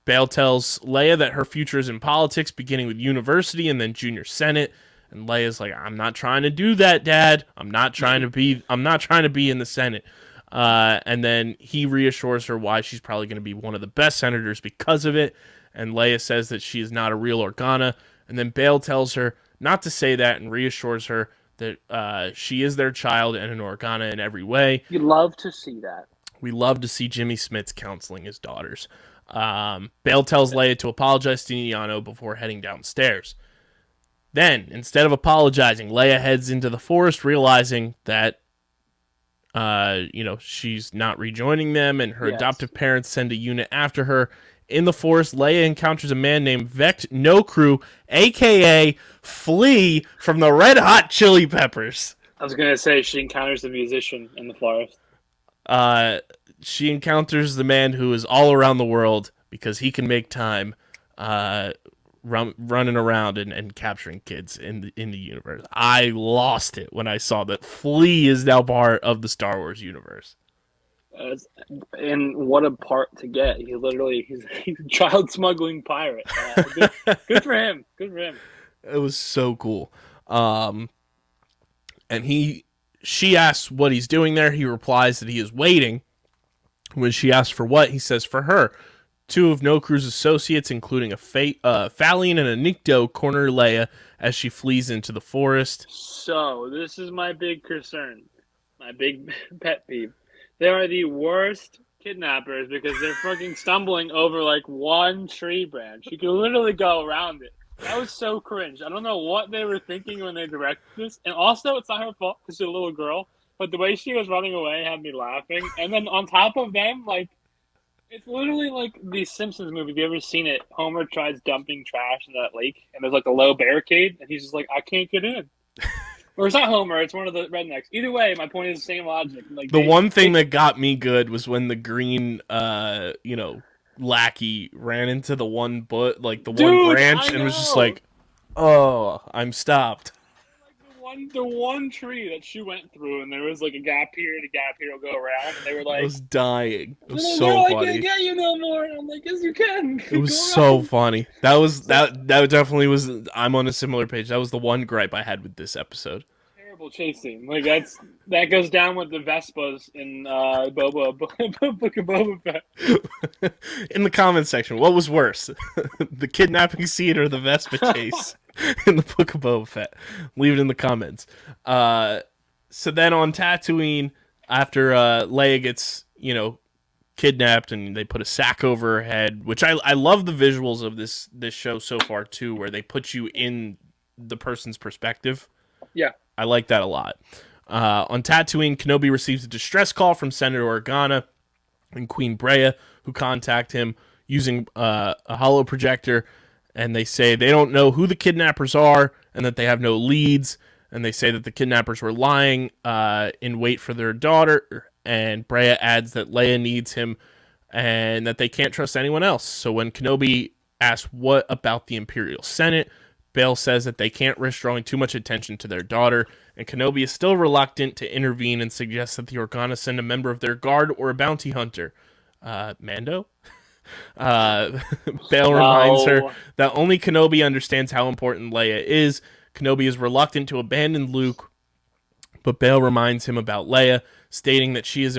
Bail tells Leia that her future is in politics, beginning with university and then junior senate. And Leia's like, I'm not trying to do that, Dad. I'm not trying to be in the Senate. And then he reassures her why she's probably going to be one of the best senators because of it. And Leia says that she is not a real Organa. And then Bail tells her not to say that and reassures her that she is their child and an Organa in every way. You love to see that. We love to see Jimmy Smits counseling his daughters. Bail tells Leia to apologize to Niano before heading downstairs. Then, instead of apologizing, Leia heads into the forest, realizing that she's not rejoining them, and her adoptive parents send a unit after her. In the forest, Leia encounters a man named Vecna, a.k.a. Flea from the Red Hot Chili Peppers. I was going to say she encounters a musician in the forest. She encounters the man who is all around the world because he can make time running around and capturing kids in the universe. I lost it when I saw that Flea is now part of the Star Wars universe. And what a part to get. He's a child smuggling pirate. Good for him. Good for him. It was so cool. And she asks what he's doing there. He replies that he is waiting. When she asks for what, he says for her. Two of Nokru's associates, including a Falion and a Nikto, corner Leia as she flees into the forest. So, this is my big concern. My big pet peeve. They are the worst kidnappers because they're fucking stumbling over like one tree branch. You can literally go around it. That was so cringe. I don't know what they were thinking when they directed this. And also, it's not her fault because she's a little girl. But the way she was running away had me laughing. And then on top of them, like, it's literally like the Simpsons movie. Have you ever seen it? Homer tries dumping trash in that lake, and there's like a low barricade, and he's just like, I can't get in. Or it's not Homer, it's one of the rednecks. Either way, my point is the same logic. Like the one thing that got me good was when the green, lackey ran into the one one branch and was just like, oh, I'm stopped. Like the one tree that she went through, and there was like a gap here will go around, and they were like, I was dying. It was so funny. I can't get you no more. And I'm like, yes, you can. It was so funny. That definitely was. I'm on a similar page. That was the one gripe I had with this episode. Terrible chasing. Like that goes down with the Vespas in Book of Boba Fett. In the comments section, what was worse, the kidnapping scene or the Vespa chase in the Book of Boba Fett? Leave it in the comments. So then on Tatooine, after Leia gets kidnapped and they put a sack over her head, which I love the visuals of this show so far too, where they put you in the person's perspective. Yeah. I like that a lot. On Tatooine, Kenobi receives a distress call from Senator Organa and Queen Breya, who contact him using a holo projector, and they say they don't know who the kidnappers are and that they have no leads, and they say that the kidnappers were lying in wait for their daughter, and Breya adds that Leia needs him and that they can't trust anyone else. So when Kenobi asks what about the Imperial Senate, Bail says that they can't risk drawing too much attention to their daughter, and Kenobi is still reluctant to intervene and suggests that the Organa send a member of their guard or a bounty hunter. Mando? Bail reminds her that only Kenobi understands how important Leia is. Kenobi is reluctant to abandon Luke, but Bail reminds him about Leia, stating that she is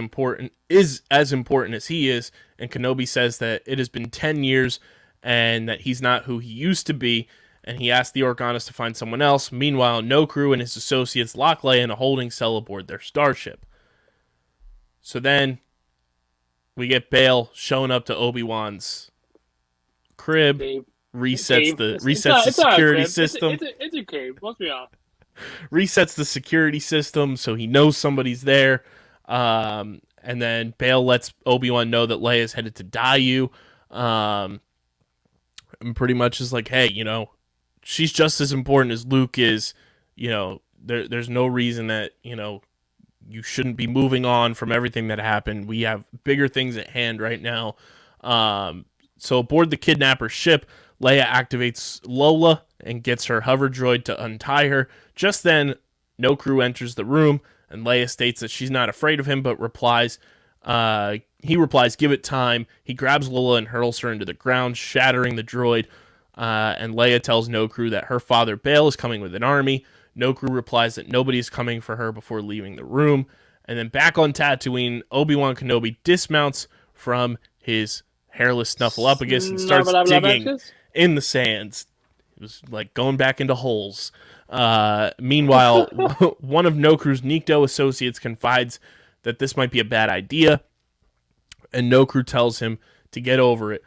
as important as he is, and Kenobi says that it has been 10 years and that he's not who he used to be, and he asks the Organas to find someone else. Meanwhile, Nokru and his associates lock Leia in a holding cell aboard their starship. So then we get Bail showing up to Obi-Wan's crib, resets the security system. It's a cave, let's be honest. Resets the security system so he knows somebody's there. And then Bail lets Obi-Wan know that Leia is headed to Daiyu. And pretty much is like, hey, she's just as important as Luke is. There's no reason that, you shouldn't be moving on from everything that happened. We have bigger things at hand right now. So aboard the kidnapper ship, Leia activates Lola and gets her hover droid to untie her. Just then, Nokru enters the room, and Leia states that she's not afraid of him, but he replies, give it time. He grabs Lola and hurls her into the ground, shattering the droid. And Leia tells Nokru that her father Bail is coming with an army. Nokru replies that nobody is coming for her before leaving the room. And then back on Tatooine, Obi-Wan Kenobi dismounts from his hairless Snuffleupagus and starts digging in the sands. It was like going back into holes. Meanwhile, one of Nokru's Nikto associates confides that this might be a bad idea, and Nokru tells him to get over it.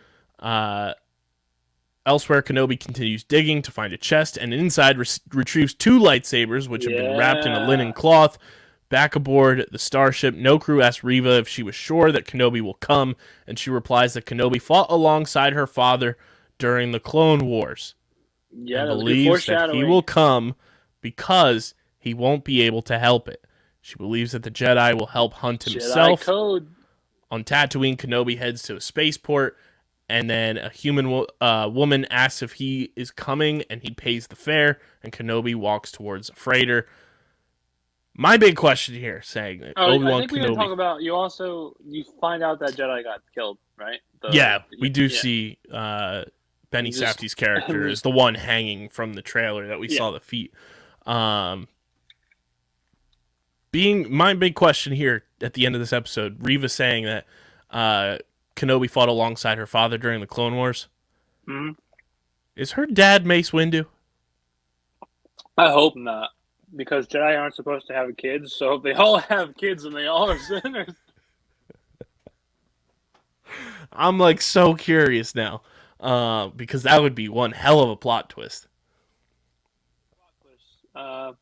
Elsewhere, Kenobi continues digging to find a chest, and inside retrieves 2 lightsabers, which have been wrapped in a linen cloth. Back aboard the starship, Nokru asks Reva if she was sure that Kenobi will come, and she replies that Kenobi fought alongside her father during the Clone Wars. Yeah, and believes that he will come because he won't be able to help it. She believes that the Jedi will help hunt himself. Jedi code. On Tatooine, Kenobi heads to a spaceport, and then a human woman asks if he is coming, and he pays the fare, and Kenobi walks towards a freighter. My big question here, saying that Obi-Wan I think we were talking about you find out that Jedi got killed, right? We do see Benny Safdie's character is the one hanging from the trailer that we saw the feet. Being my big question here at the end of this episode, Reva saying that Kenobi fought alongside her father during the Clone Wars. Mm-hmm. Is her dad Mace Windu? I hope not. Because Jedi aren't supposed to have kids, so if they all have kids and they all are sinners. I'm like so curious now, because that would be one hell of a plot twist. I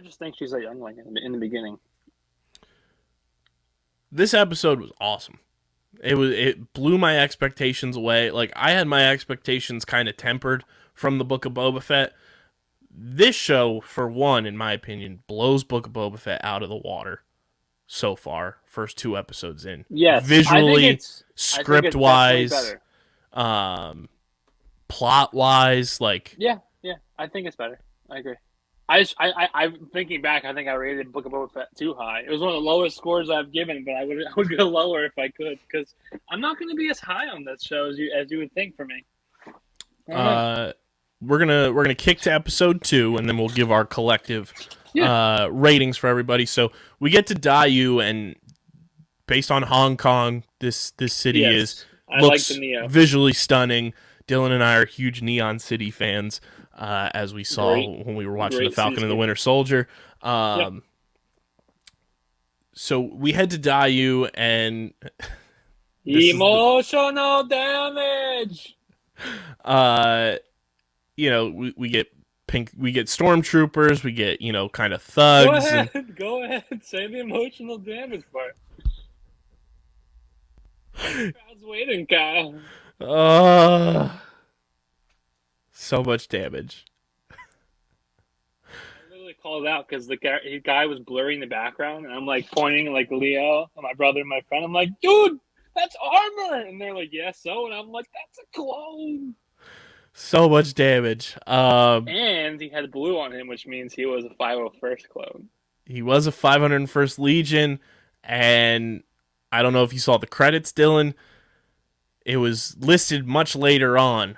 just think she's a youngling in the beginning. This episode was awesome. It blew my expectations away. Like, I had my expectations kind of tempered from the Book of Boba Fett. This show, for one, in my opinion, blows Book of Boba Fett out of the water so far. First 2 episodes in. Yes, visually, script-wise, plot-wise, like... Yeah, I think it's better. I agree. I'm thinking back, I think I rated Book of Boba Fett too high. It was one of the lowest scores I've given, but I would go lower if I could, because I'm not going to be as high on this show as you would think for me. We're gonna kick to episode 2, and then we'll give our collective ratings for everybody. So we get to Dayu, and based on Hong Kong, this city looks like the visually stunning. Dylan and I are huge Neon City fans, as we saw when we were watching The Falcon and the Winter Soldier. So we head to Dayu, and emotional damage. We get stormtroopers, we get, kind of thugs. Go ahead, say the emotional damage part. Crowd's waiting, Kyle. So much damage. I literally called out because the guy was blurring the background, and I'm like pointing like Leo, my brother and my friend. I'm like, dude, that's armor, and they're like, yeah, so, and I'm like, that's a clone. So much damage. And he had blue on him, which means he was a 501st clone. He was a 501st Legion, and I don't know if you saw the credits, Dylan. It was listed much later on.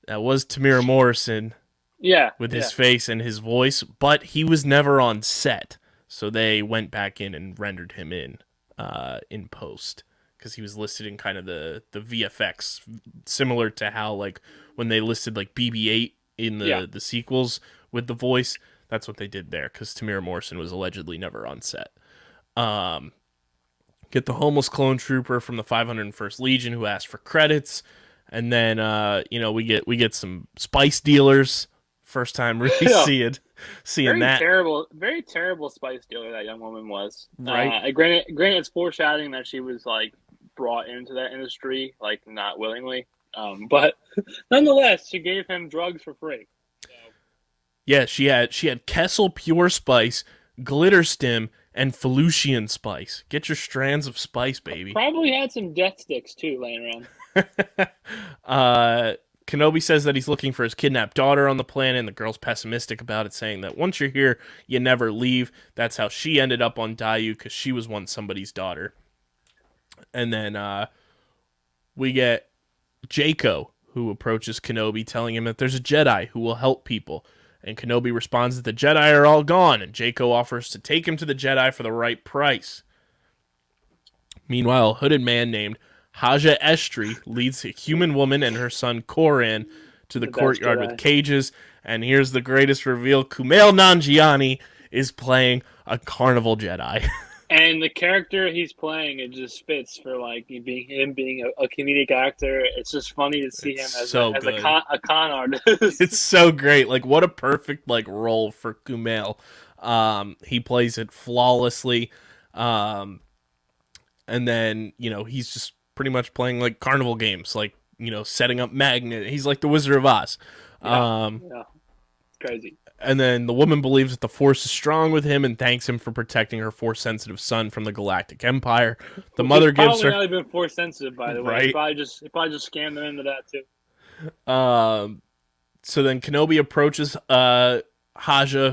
That was Tamir Morrison. Yeah. With his face and his voice, but he was never on set. So they went back in and rendered him in post. Because he was listed in kind of the VFX, similar to how, like, when they listed, like, BB-8 in the sequels with the voice, that's what they did there, because Tamir Morrison was allegedly never on set. Get the homeless clone trooper from the 501st Legion who asked for credits, and then, we get some spice dealers. First time really seeing very that. Very terrible spice dealer that young woman was. Right. Granted, it's foreshadowing that she was, like, brought into that industry, like, not willingly. But nonetheless, she gave him drugs for free. So. Yeah, she had Kessel Pure Spice, Glitter Stim, and Felucian Spice. Get your strands of spice, baby. Probably had some death sticks, too, laying around. Kenobi says that he's looking for his kidnapped daughter on the planet, and the girl's pessimistic about it, saying that once you're here, you never leave. That's how she ended up on Dayu, because she was once somebody's daughter. And then we get Jaco, who approaches Kenobi, telling him that there's a Jedi who will help people. And Kenobi responds that the Jedi are all gone, and Jaco offers to take him to the Jedi for the right price. Meanwhile, a hooded man named Haja Estri leads a human woman and her son Koran to the courtyard with cages. And here's the greatest reveal. Kumail Nanjiani is playing a carnival Jedi. And the character he's playing, it just fits for like being a comedic actor. It's just funny to see him as a con artist. It's so great. Like, what a perfect like role for Kumail. He plays it flawlessly. And then, he's just pretty much playing like carnival games, like, setting up magnet. He's like the Wizard of Oz. Yeah. It's crazy. And then the woman believes that the Force is strong with him and thanks him for protecting her Force-sensitive son from the Galactic Empire. The mother gives her... Probably not even Force-sensitive, by the way. Right? He probably just scammed them into that, too. So then Kenobi approaches Haja,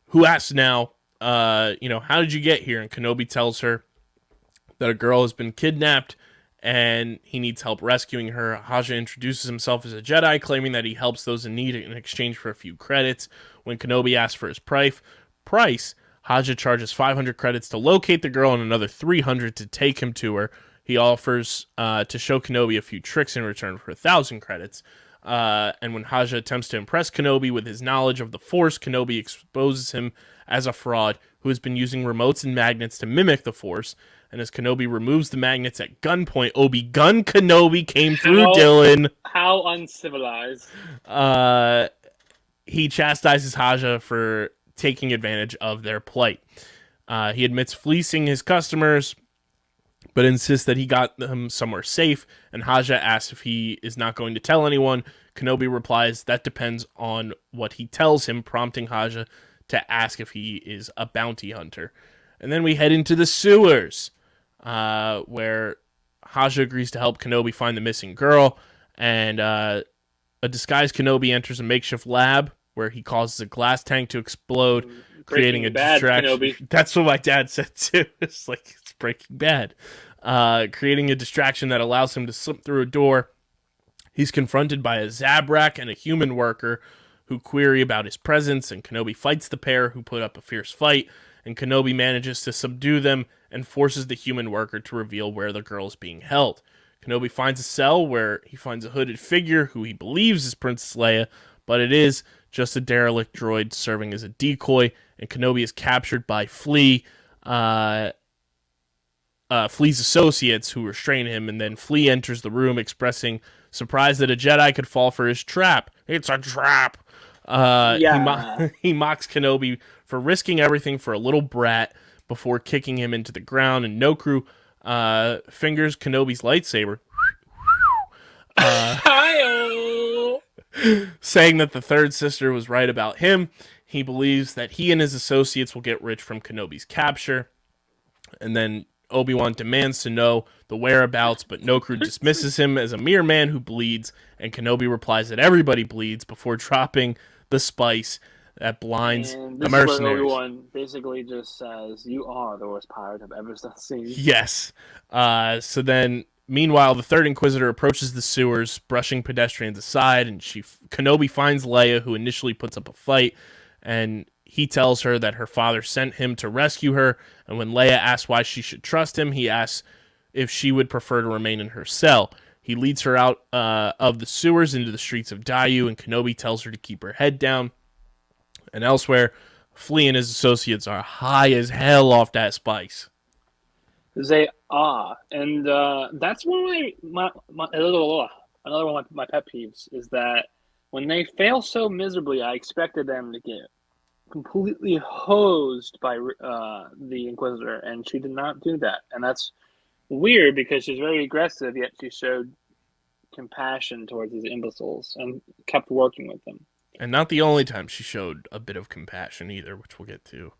who asks now, how did you get here? And Kenobi tells her that a girl has been kidnapped and he needs help rescuing her. Haja introduces himself as a Jedi, claiming that he helps those in need in exchange for a few credits. When Kenobi asks for his price, Haja charges 500 credits to locate the girl and another 300 to take him to her. He offers to show Kenobi a few tricks in return for 1,000 credits. And when Haja attempts to impress Kenobi with his knowledge of the Force, Kenobi exposes him as a fraud who has been using remotes and magnets to mimic the Force. And as Kenobi removes the magnets at gunpoint, Obi-Wan Kenobi came through, Dylan. How uncivilized. He chastises Haja for taking advantage of their plight. He admits fleecing his customers, but insists that he got them somewhere safe. And Haja asks if he is not going to tell anyone. Kenobi replies, that depends on what he tells him, prompting Haja to ask if he is a bounty hunter. And then we head into the sewers, where Haja agrees to help Kenobi find the missing girl, and a disguised Kenobi enters a makeshift lab where he causes a glass tank to explode, creating a distraction. Kenobi. That's what my dad said too. It's like it's Breaking Bad. Creating a distraction that allows him to slip through a door. He's confronted by a Zabrak and a human worker who query about his presence, and Kenobi fights the pair, who put up a fierce fight, and Kenobi manages to subdue them and forces the human worker to reveal where the girl is being held. Kenobi finds a cell where he finds a hooded figure who he believes is Princess Leia, but it is just a derelict droid serving as a decoy, and Kenobi is captured by Flea's associates who restrain him, and then Flea enters the room expressing surprise that a Jedi could fall for his trap. It's a trap! He mocks Kenobi for risking everything for a little brat before kicking him into the ground, and Nokru fingers Kenobi's lightsaber, saying that the third sister was right about him. He believes that he and his associates will get rich from Kenobi's capture, and then Obi-Wan demands to know the whereabouts, but Nokru dismisses him as a mere man who bleeds, and Kenobi replies that everybody bleeds before dropping the spice that blinds the mercenaries. Obi-Wan basically just says, "You are the worst pirate I've ever seen." Yes. So then, meanwhile, the third Inquisitor approaches the sewers, brushing pedestrians aside, and Kenobi finds Leia, who initially puts up a fight, and he tells her that her father sent him to rescue her, and when Leia asks why she should trust him, he asks if she would prefer to remain in her cell. He leads her out of the sewers into the streets of Daiyu, and Kenobi tells her to keep her head down. And elsewhere, Flea and his associates are high as hell off that spice. They are, and that's one of another one of my pet peeves is that when they fail so miserably, I expected them to get completely hosed by the Inquisitor, and she did not do that. And that's weird because she's very aggressive, yet she showed compassion towards these imbeciles and kept working with them. And not the only time she showed a bit of compassion either, which we'll get to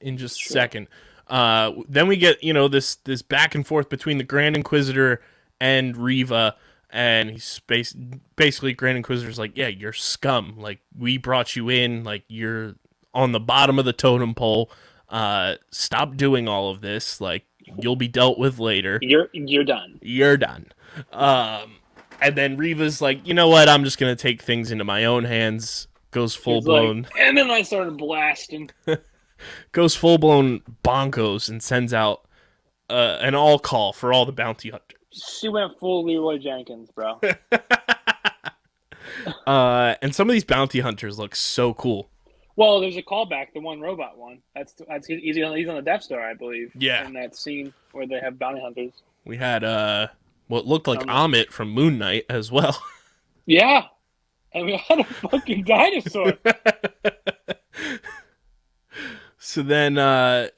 in just a second. Then we get, this back and forth between the Grand Inquisitor and Reva, and he's basically Grand Inquisitor's like, yeah, you're scum. Like, we brought you in. Like, you're on the bottom of the totem pole. Stop doing all of this. Like, you'll be dealt with later. You're done. You're done. And then Reva's like, you know what? I'm just going to take things into my own hands. goes She full was like, blown, and then I started blasting. goes full blown bonkos and sends out an all call for all the bounty hunters. She went full Leroy Jenkins, bro. And some of these bounty hunters look so cool. Well, there's a callback, the one robot one. He's on the Death Star, I believe. Yeah. In that scene where they have bounty hunters. We had what looked like Amit from Moon Knight as well. Yeah, and we had a fucking dinosaur. So then, Obi-Wan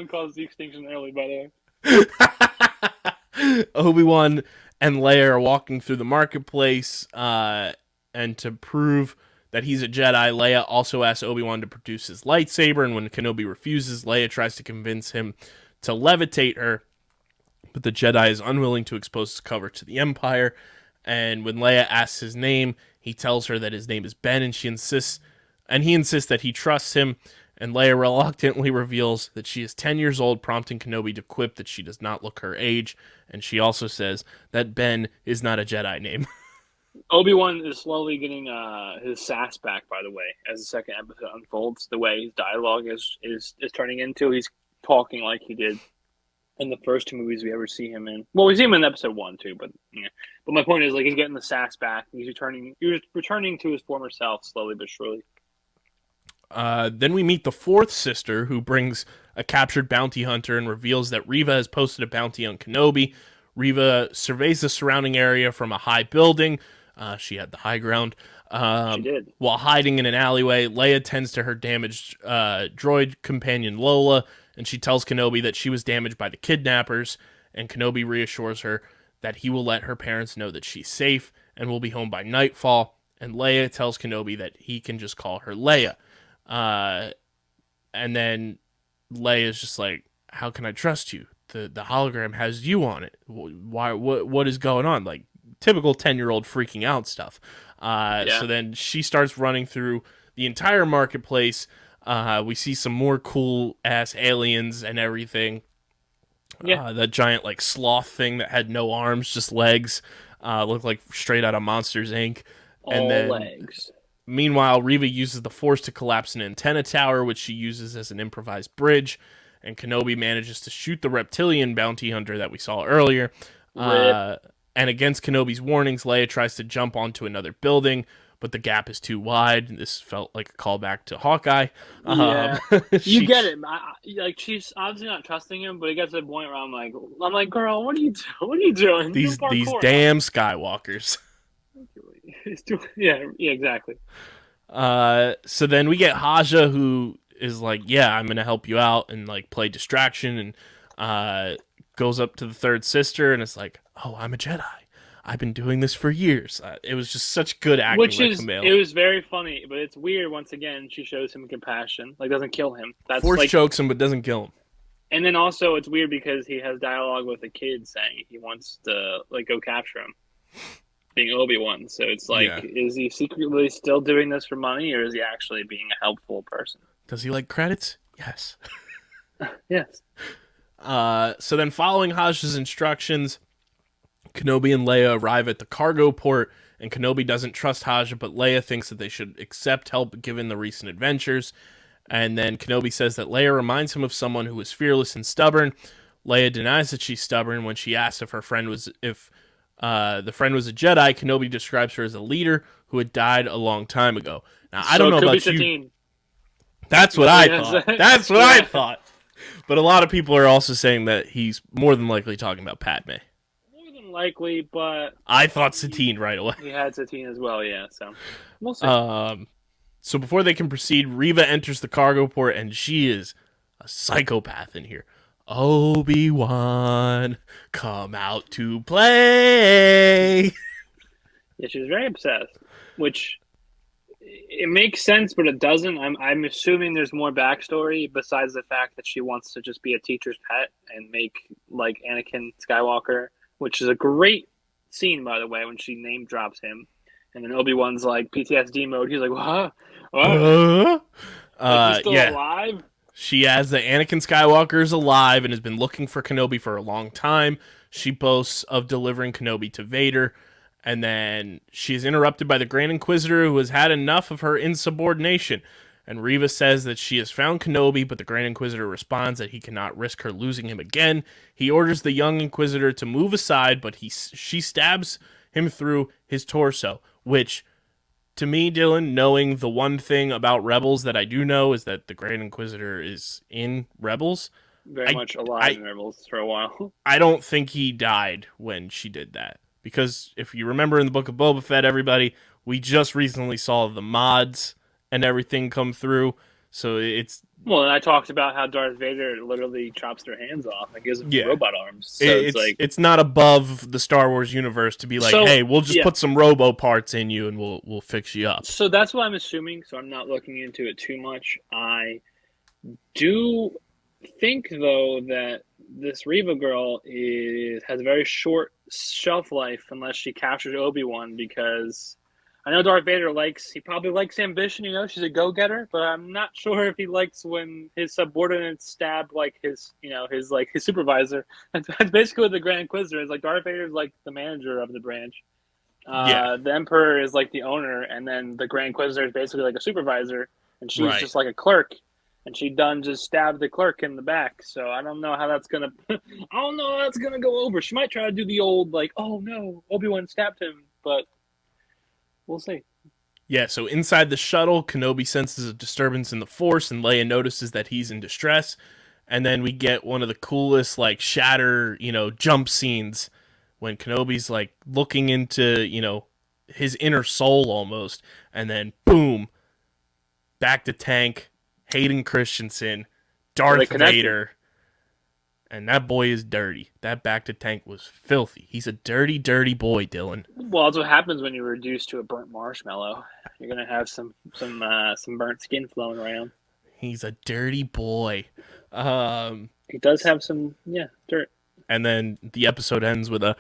caused the extinction early, by the way. Obi-Wan and Leia are walking through the marketplace, and to prove that he's a Jedi, Leia also asks Obi-Wan to produce his lightsaber, and when Kenobi refuses, Leia tries to convince him to levitate her, but the Jedi is unwilling to expose his cover to the Empire, and when Leia asks his name, he tells her that his name is Ben, and he insists that he trusts him, and Leia reluctantly reveals that she is 10 years old, prompting Kenobi to quip that she does not look her age, and she also says that Ben is not a Jedi name. Obi-Wan is slowly getting his sass back, by the way, as the second episode unfolds. The way his dialogue is turning into, he's talking like he did in the first two movies we ever see him in. Well, we see him in episode 1 too, but yeah. But my point is, like, he's getting the sass back. He was returning to his former self slowly but surely. Then we meet the fourth sister, who brings a captured bounty hunter and reveals that Reva has posted a bounty on Kenobi. Reva surveys the surrounding area from a high building. She had the high ground. She did. While hiding in an alleyway, Leia tends to her damaged droid companion Lola, and she tells Kenobi that she was damaged by the kidnappers, and Kenobi reassures her that he will let her parents know that she's safe and will be home by nightfall, and Leia tells Kenobi that he can just call her Leia. And then Leia's just like, how can I trust you? The hologram has you on it. Why? What is going on? Like, typical 10-year-old freaking out stuff. So then she starts running through the entire marketplace. We see some more cool ass aliens and everything. Yeah. That giant like sloth thing that had no arms, just legs. Looked like straight out of Monsters, Inc. All legs. Meanwhile, Reva uses the Force to collapse an antenna tower, which she uses as an improvised bridge. And Kenobi manages to shoot the reptilian bounty hunter that we saw earlier. And against Kenobi's warnings, Leia tries to jump onto another building, but the gap is too wide. This felt like a callback to Hawkeye. Yeah, you get it. Like, she's obviously not trusting him, but it gets to the point where I'm like, girl, what are you doing? What are you doing? These damn Skywalkers. Yeah, exactly. So then we get Haja, who is like, yeah, I'm gonna help you out, and like play distraction, and goes up to the third sister and is like, oh, I'm a Jedi. I've been doing this for years. It was just such good acting. It was very funny, but it's weird. Once again, she shows him compassion, like doesn't kill him. That's Force like, chokes him, but doesn't kill him. And then also, it's weird because he has dialogue with a kid saying he wants to like go capture him, being Obi-Wan. So it's like, Is he secretly still doing this for money, or is he actually being a helpful person? Does he like credits? Yes. Yes. So then, following Haja's instructions, Kenobi and Leia arrive at the cargo port, and Kenobi doesn't trust Haja, but Leia thinks that they should accept help given the recent adventures. And then Kenobi says that Leia reminds him of someone who was fearless and stubborn. Leia denies that she's stubborn. When she asks if the friend was a Jedi, Kenobi describes her as a leader who had died a long time ago. Now, I don't know about you. That's what I thought. That's what I thought. But a lot of people are also saying that he's more than likely talking about Padme. More than likely, but I thought Satine right away. He had Satine as well, yeah. So we'll see. So before they can proceed, Reva enters the cargo port, and she is a psychopath in here. Obi-Wan, come out to play. Yeah, she's very obsessed, which it makes sense, but it doesn't. I'm assuming there's more backstory besides the fact that she wants to just be a teacher's pet and make like Anakin Skywalker, which is a great scene, by the way, when she name drops him. And then Obi-Wan's like PTSD mode. He's like, what? He's still alive? She has that Anakin Skywalker is alive and has been looking for Kenobi for a long time. She boasts of delivering Kenobi to Vader. And then she is interrupted by the Grand Inquisitor, who has had enough of her insubordination. And Reva says that she has found Kenobi, but the Grand Inquisitor responds that he cannot risk her losing him again. He orders the young Inquisitor to move aside, but she stabs him through his torso, which, to me, Dylan, knowing the one thing about Rebels that I do know is that the Grand Inquisitor is in Rebels. Very much alive in Rebels for a while. I don't think he died when she did that. Because if you remember in the Book of Boba Fett, everybody, we just recently saw the mods and everything come through. So it's... Well, and I talked about how Darth Vader literally chops their hands off and gives them robot arms. So it's not above the Star Wars universe to be like, hey, we'll just put some robo parts in you and we'll fix you up. So that's what I'm assuming. So I'm not looking into it too much. I do think, though, that this Reva girl has a very short shelf life unless she captures Obi-Wan, because I know Darth Vader probably likes ambition, she's a go-getter, but I'm not sure if he likes when his subordinates stab his supervisor. That's basically what the Grand Inquisitor is. Darth Vader is the manager of the branch. The Emperor is the owner, and then the Grand Inquisitor is basically a supervisor, and she's just a clerk. And she just stabbed the clerk in the back. So I don't know how that's gonna go over. She might try to do the old oh no, Obi-Wan stabbed him, but we'll see. Yeah, so inside the shuttle, Kenobi senses a disturbance in the Force, and Leia notices that he's in distress. And then we get one of the coolest shatter, jump scenes when Kenobi's looking into, his inner soul almost, and then boom, back to tank. Hayden Christensen, Darth Vader, and that boy is dirty. That back to tank was filthy. He's a dirty, dirty boy, Dylan. Well, that's what happens when you're reduced to a burnt marshmallow. You're gonna have some burnt skin flowing around. He's a dirty boy. He does have some dirt. And then the episode ends with a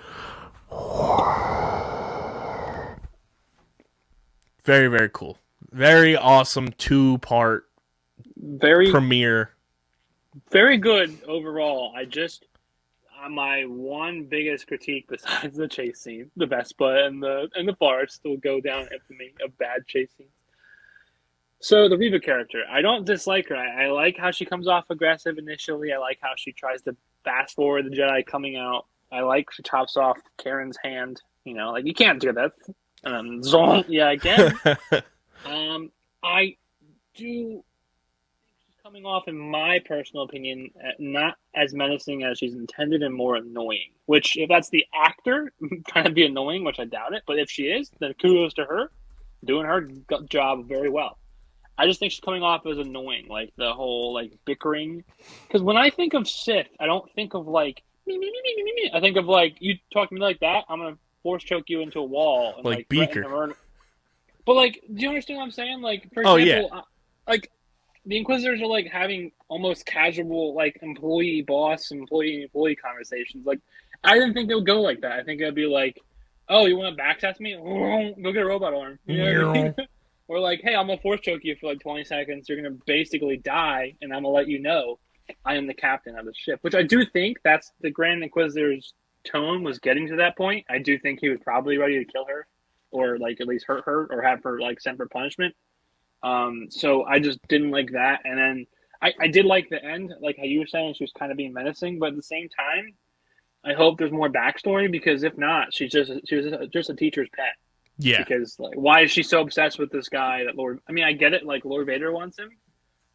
very, very cool, very awesome 2-part. Premiere. Very good overall. My one biggest critique besides the chase scene, the Vespa and the forest will go down infamy of bad chase scenes. So the Reva character, I don't dislike her. I like how she comes off aggressive initially. I like how she tries to fast forward the Jedi coming out. I like she chops off Karen's hand. You can't do that. Yeah, I can. I do. Coming off, in my personal opinion, not as menacing as she's intended and more annoying. Which, if that's the actor, kind of be annoying, which I doubt it. But if she is, then kudos to her, doing her job very well. I just think she's coming off as annoying, the whole bickering. Because when I think of Sith, I don't think of me. I think of you talk to me like that, I'm gonna force choke you into a wall and Beaker. But do you understand what I'm saying? For example, the Inquisitors are having almost casual employee boss employee conversations. I didn't think they would go like that. I think it'd be oh, you want to backtest me? Go get a robot arm. You know what I mean? Or hey, I'm gonna force choke you for 20 seconds. You're gonna basically die, and I'm gonna let you know I am the captain of the ship. Which I do think that's the Grand Inquisitor's tone was getting to that point. I do think he was probably ready to kill her, or at least hurt her, or have her sent for punishment. So I just didn't like that. And then I did like the end, how you were saying, she was kind of being menacing, but at the same time, I hope there's more backstory, because if not, she was just a teacher's pet. Yeah. Because why is she so obsessed with this guy that I get it, Lord Vader wants him,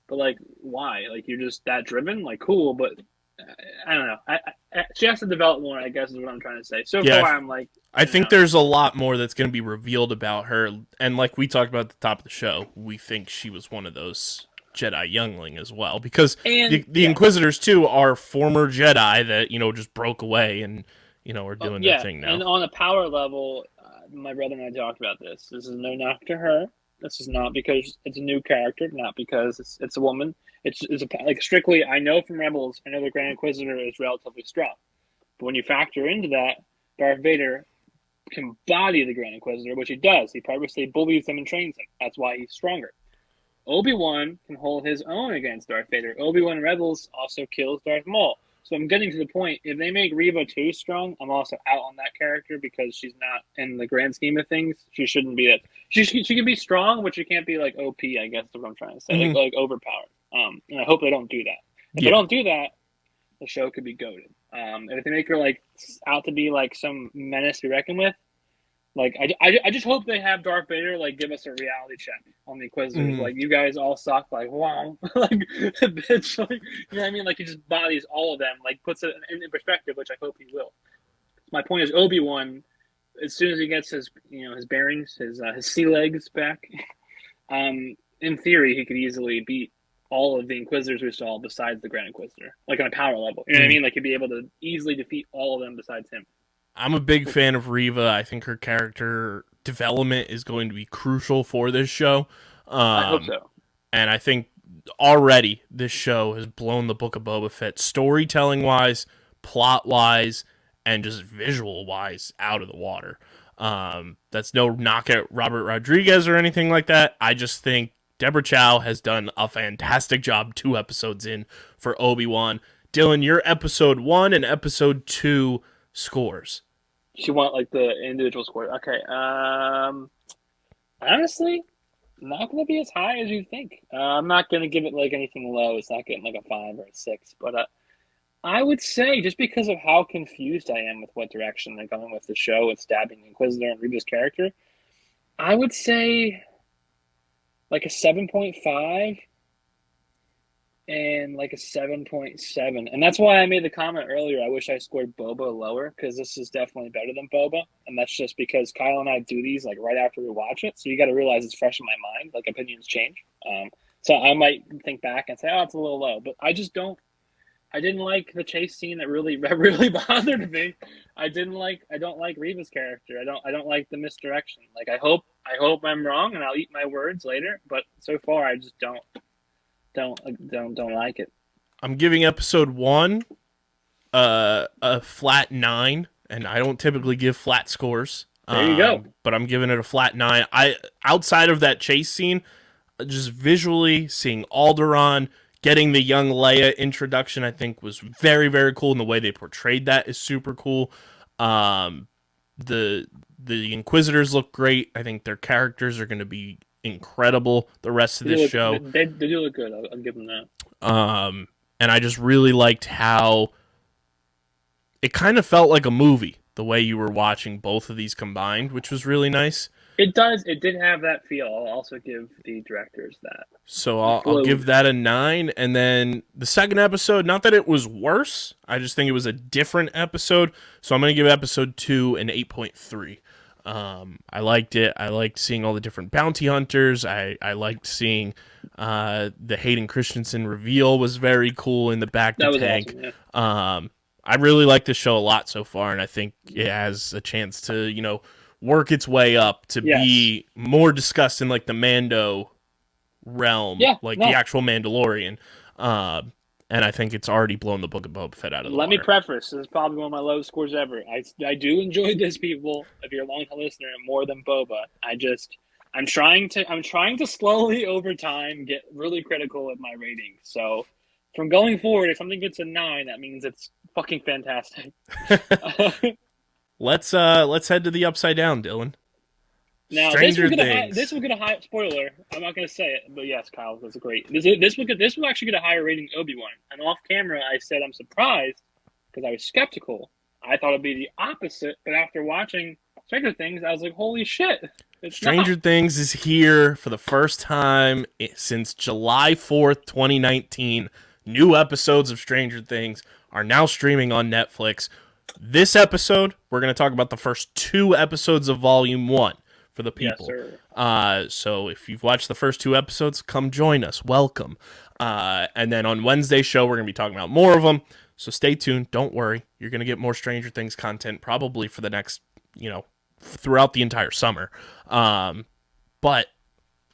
but why? You're just that driven? Cool, but I don't know. She has to develop more, I guess, is what I'm trying to say. So far, I'm I think there's a lot more that's going to be revealed about her. And we talked about at the top of the show, we think she was one of those Jedi youngling as well. Because the Inquisitors, too, are former Jedi that, just broke away and, are doing their thing now. And on a power level, my brother and I talked about this. This is no knock to her. This is not because it's a new character, not because it's a woman. It's strictly, I know from Rebels, I know the Grand Inquisitor is relatively strong. But when you factor into that, Darth Vader can body the Grand Inquisitor, which he does. He purposely bullies him and trains him. That's why he's stronger. Obi-Wan can hold his own against Darth Vader. Obi-Wan in Rebels also kills Darth Maul. So I'm getting to the point. If they make Reva too strong, I'm also out on that character because she's not in the grand scheme of things. She shouldn't be that. She can be strong, but she can't be like OP. I guess is what I'm trying to say, Mhm. like overpowered. And I hope they don't do that. If they Yeah. don't do that, the show could be goated. And if they make her like out to be like some menace to be reckoned with, like I just hope they have Darth Vader like give us a reality check on the Inquisitors. Mhm. Like you guys all suck. Like wow, like bitch. Like you know what I mean? Like he just bodies all of them. Like puts it in perspective, which I hope he will. My point is Obi-Wan. As soon as he gets his his bearings, his sea legs back, in theory he could easily beat all of the Inquisitors we saw besides the Grand Inquisitor, like on a power level. You know what I mean? Like he'd be able to easily defeat all of them besides him. I'm a big fan of Reva. I think her character development is going to be crucial for this show. I hope Um, so. and I think already this show has blown the Book of Boba Fett storytelling wise, plot wise, and just visual wise out of the water. That's no knock at Robert Rodriguez or anything like that. I just think Deborah Chow has done a fantastic job 2 episodes in for Obi-Wan. Dylan, your episode 1 and episode 2 scores. She want like the individual score. Okay. Honestly, not going to be as high as you think. I'm not going to give it like anything low. It's not getting like a 5 or a 6. But I would say just because of how confused I am with what direction they're going with the show with stabbing the Inquisitor and Reba's character, I would say like a 7.5 and like a 7.7. And that's why I made the comment earlier. I wish I scored Boba lower because this is definitely better than Boba. And that's just because Kyle and I do these like right after we watch it. So you got to realize it's fresh in my mind. Like opinions change. So I might think back and say, oh, it's a little low. But I just don't. I didn't like the chase scene that really bothered me. I don't like Reva's character. I don't like the misdirection. Like I hope I'm wrong and I'll eat my words later. But so far I just don't like it. I'm giving episode 1 a flat 9, and I don't typically give flat scores. There you go. But I'm giving it a flat 9. I outside of that chase scene, just visually seeing Alderaan getting the young Leia introduction, I think was very, very cool, and the way they portrayed that is super cool. The Inquisitors look great. I think their characters are going to be incredible the rest of this show. They do look good. I'll give them that. And I just really liked how it kind of felt like a movie the way you were watching both of these combined, which was really nice. It does. It did have that feel. I'll also give the directors that. So I'll give that a 9. And then the second episode, not that it was worse, I just think it was a different episode. So I'm going to give episode 2 an 8.3. I liked it. I liked seeing all the different bounty hunters. I liked seeing the Hayden Christensen reveal was very cool in the back to tank. Awesome, yeah. I really like this show a lot so far, and I think it has a chance to, work its way up to be more discussed in like the Mando realm, the actual Mandalorian. And I think it's already blown the Book of Boba Fett out of the water. Let me preface, this is probably one of my lowest scores ever. I do enjoy this, people, if you're a long-time listener, more than Boba. I'm trying to slowly over time get really critical of my rating. So from going forward, if something gets a 9, that means it's fucking fantastic. Let's head to the Upside Down, Dylan. Now, Stranger this will get a high spoiler. I'm not going to say it, but yes, Kyle, that's great. This will actually get a higher rating than Obi-Wan. And off camera, I said I'm surprised because I was skeptical. I thought it'd be the opposite, but after watching Stranger Things, I was like, holy shit! Stranger Things is here for the first time since July 4th, 2019. New episodes of Stranger Things are now streaming on Netflix. This episode, we're going to talk about the first 2 episodes of Volume 1 for the people. Yes, sir. So if you've watched the first 2 episodes, come join us. Welcome. And then on Wednesday's show, we're going to be talking about more of them. So stay tuned. Don't worry. You're going to get more Stranger Things content probably for the next, throughout the entire summer. But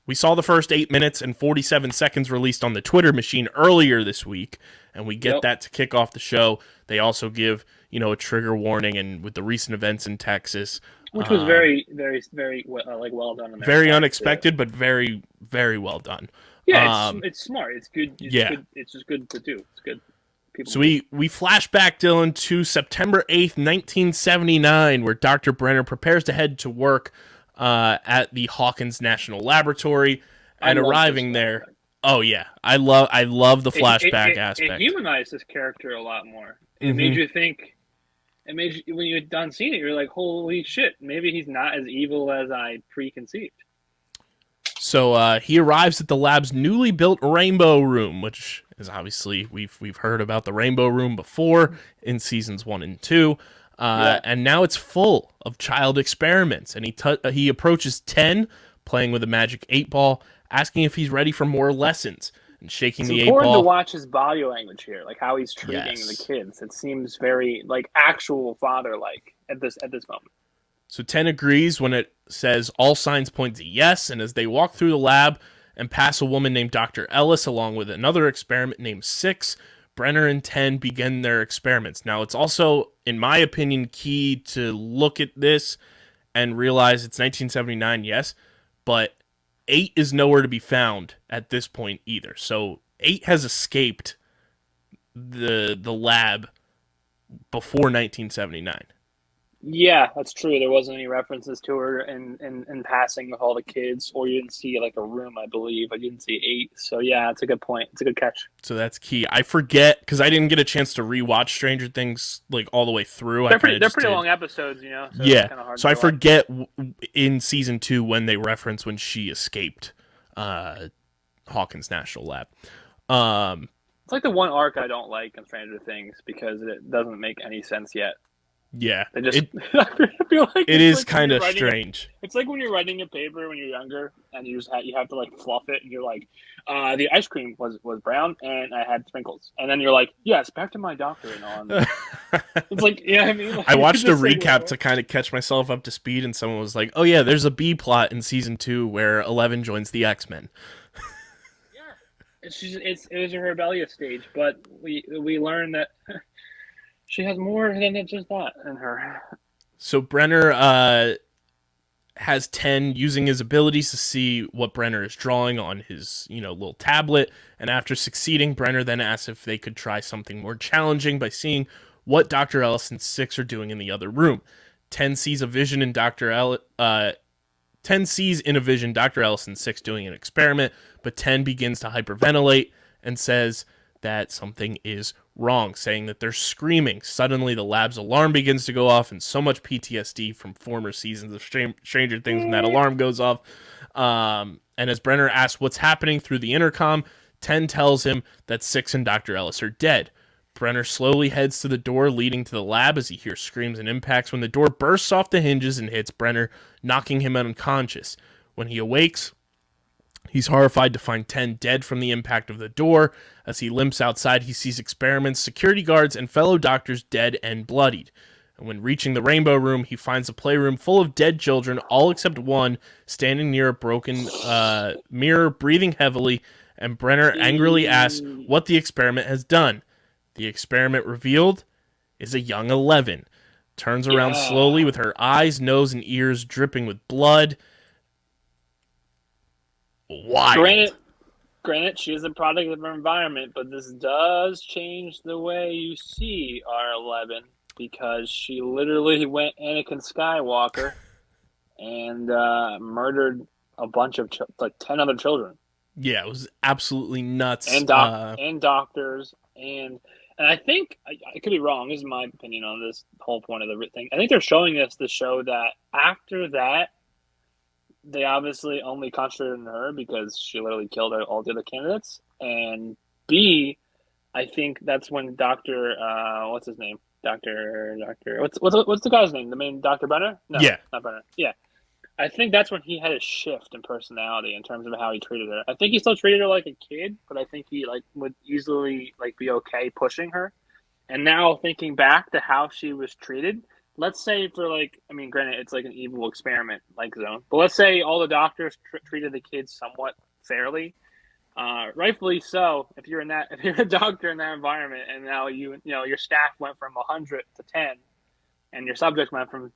we saw the first 8 minutes and 47 seconds released on the Twitter machine earlier this week, and we get that to kick off the show. They also give, a trigger warning, and with the recent events in Texas, which was very, very, very well done. On very unexpected, but very, very well done. Yeah, it's smart. It's good. It's good. It's just good to do. It's good people. So we flash back, Dylan, to September 8th, 1979, where Dr. Brenner prepares to head to work at the Hawkins National Laboratory, and arriving there. Oh yeah, I love the flashback aspect. It humanized this character a lot more. It Mm-hmm. made you think. It made you, when you're done seeing it, you're like, holy shit, maybe he's not as evil as I preconceived. So he arrives at the lab's newly built Rainbow Room, which is obviously we've heard about the Rainbow Room before in seasons 1 and 2, and now it's full of child experiments. And he approaches 10, playing with a magic 8-ball, asking if he's ready for more lessons, and shaking the 8-ball. It's important to watch his body language here, like how he's treating the kids. It seems very like actual father-like at this moment. So 10 agrees when it says all signs point to yes, and as they walk through the lab and pass a woman named Dr. Ellis along with another experiment named 6, Brenner and 10 begin their experiments. Now, it's also, in my opinion, key to look at this and realize it's 1979, yes, but 8 is nowhere to be found at this point either. So 8 has escaped the lab before 1979. Yeah, that's true. There wasn't any references to her in passing with all the kids, or you didn't see like a room, I believe. I didn't see 8. So yeah, it's a good point. It's a good catch. So that's key. I forget because I didn't get a chance to rewatch Stranger Things like all the way through. They're pretty long episodes, you know. So yeah. So I forget in season 2 when they reference when she escaped Hawkins National Lab. It's like the one arc I don't like in Stranger Things because it doesn't make any sense yet. Yeah, I feel like it is like kind of strange. It's like when you're writing a paper when you're younger and you have to like fluff it, and you're like, the ice cream was brown and I had sprinkles, and then you're like, yes, back to my doctor and on. It's like, yeah, I mean, like, I watched a recap to kind of catch myself up to speed, and someone was like, oh yeah, there's a B plot in season 2 where 11 joins the X-Men. Yeah, it was a rebellious stage, but we learned that. She has more than just that in her. So Brenner has 10 using his abilities to see what Brenner is drawing on his, little tablet. And after succeeding, Brenner then asks if they could try something more challenging by seeing what Dr. Ellis and 6 are doing in the other room. 10 sees a vision in Dr. Ellis. 10 sees in a vision Dr. Ellis and 6 doing an experiment, but 10 begins to hyperventilate and says that something is wrong, saying that they're screaming. Suddenly, the lab's alarm begins to go off, and so much PTSD from former seasons of Stranger Things when that alarm goes off. And as Brenner asks what's happening through the intercom, 10 tells him that 6 and Dr. Ellis are dead. Brenner slowly heads to the door leading to the lab as he hears screams and impacts when the door bursts off the hinges and hits Brenner, knocking him unconscious. When he awakes, he's horrified to find 10 dead from the impact of the door. As he limps outside, he sees experiments, security guards, and fellow doctors dead and bloodied. And when reaching the Rainbow Room, he finds a playroom full of dead children, all except one, standing near a broken mirror, breathing heavily, and Brenner angrily asks what the experiment has done. The experiment revealed is a young 11. Turns around slowly with her eyes, nose, and ears dripping with blood. Wild. Granted, she is a product of her environment, but this does change the way you see R11 because she literally went Anakin Skywalker and murdered a bunch of 10 other children. Yeah, it was absolutely nuts. And doctors and I think I could be wrong. This is my opinion on this whole point of the thing. I think they're showing us to show that after that, they obviously only concentrated on her because she literally killed all the other candidates. And B, I think that's when Dr. What's his name? Dr. What's the guy's name? The main Dr. Brenner? No, yeah, not Brenner. Yeah, I think that's when he had a shift in personality in terms of how he treated her. I think he still treated her like a kid, but I think he would easily be okay pushing her. And now thinking back to how she was treated. Let's say granted, it's like an evil experiment zone, but let's say all the doctors treated the kids somewhat fairly, rightfully so. If you're a doctor in that environment, and now your staff went from 100 to 10, and your subjects went from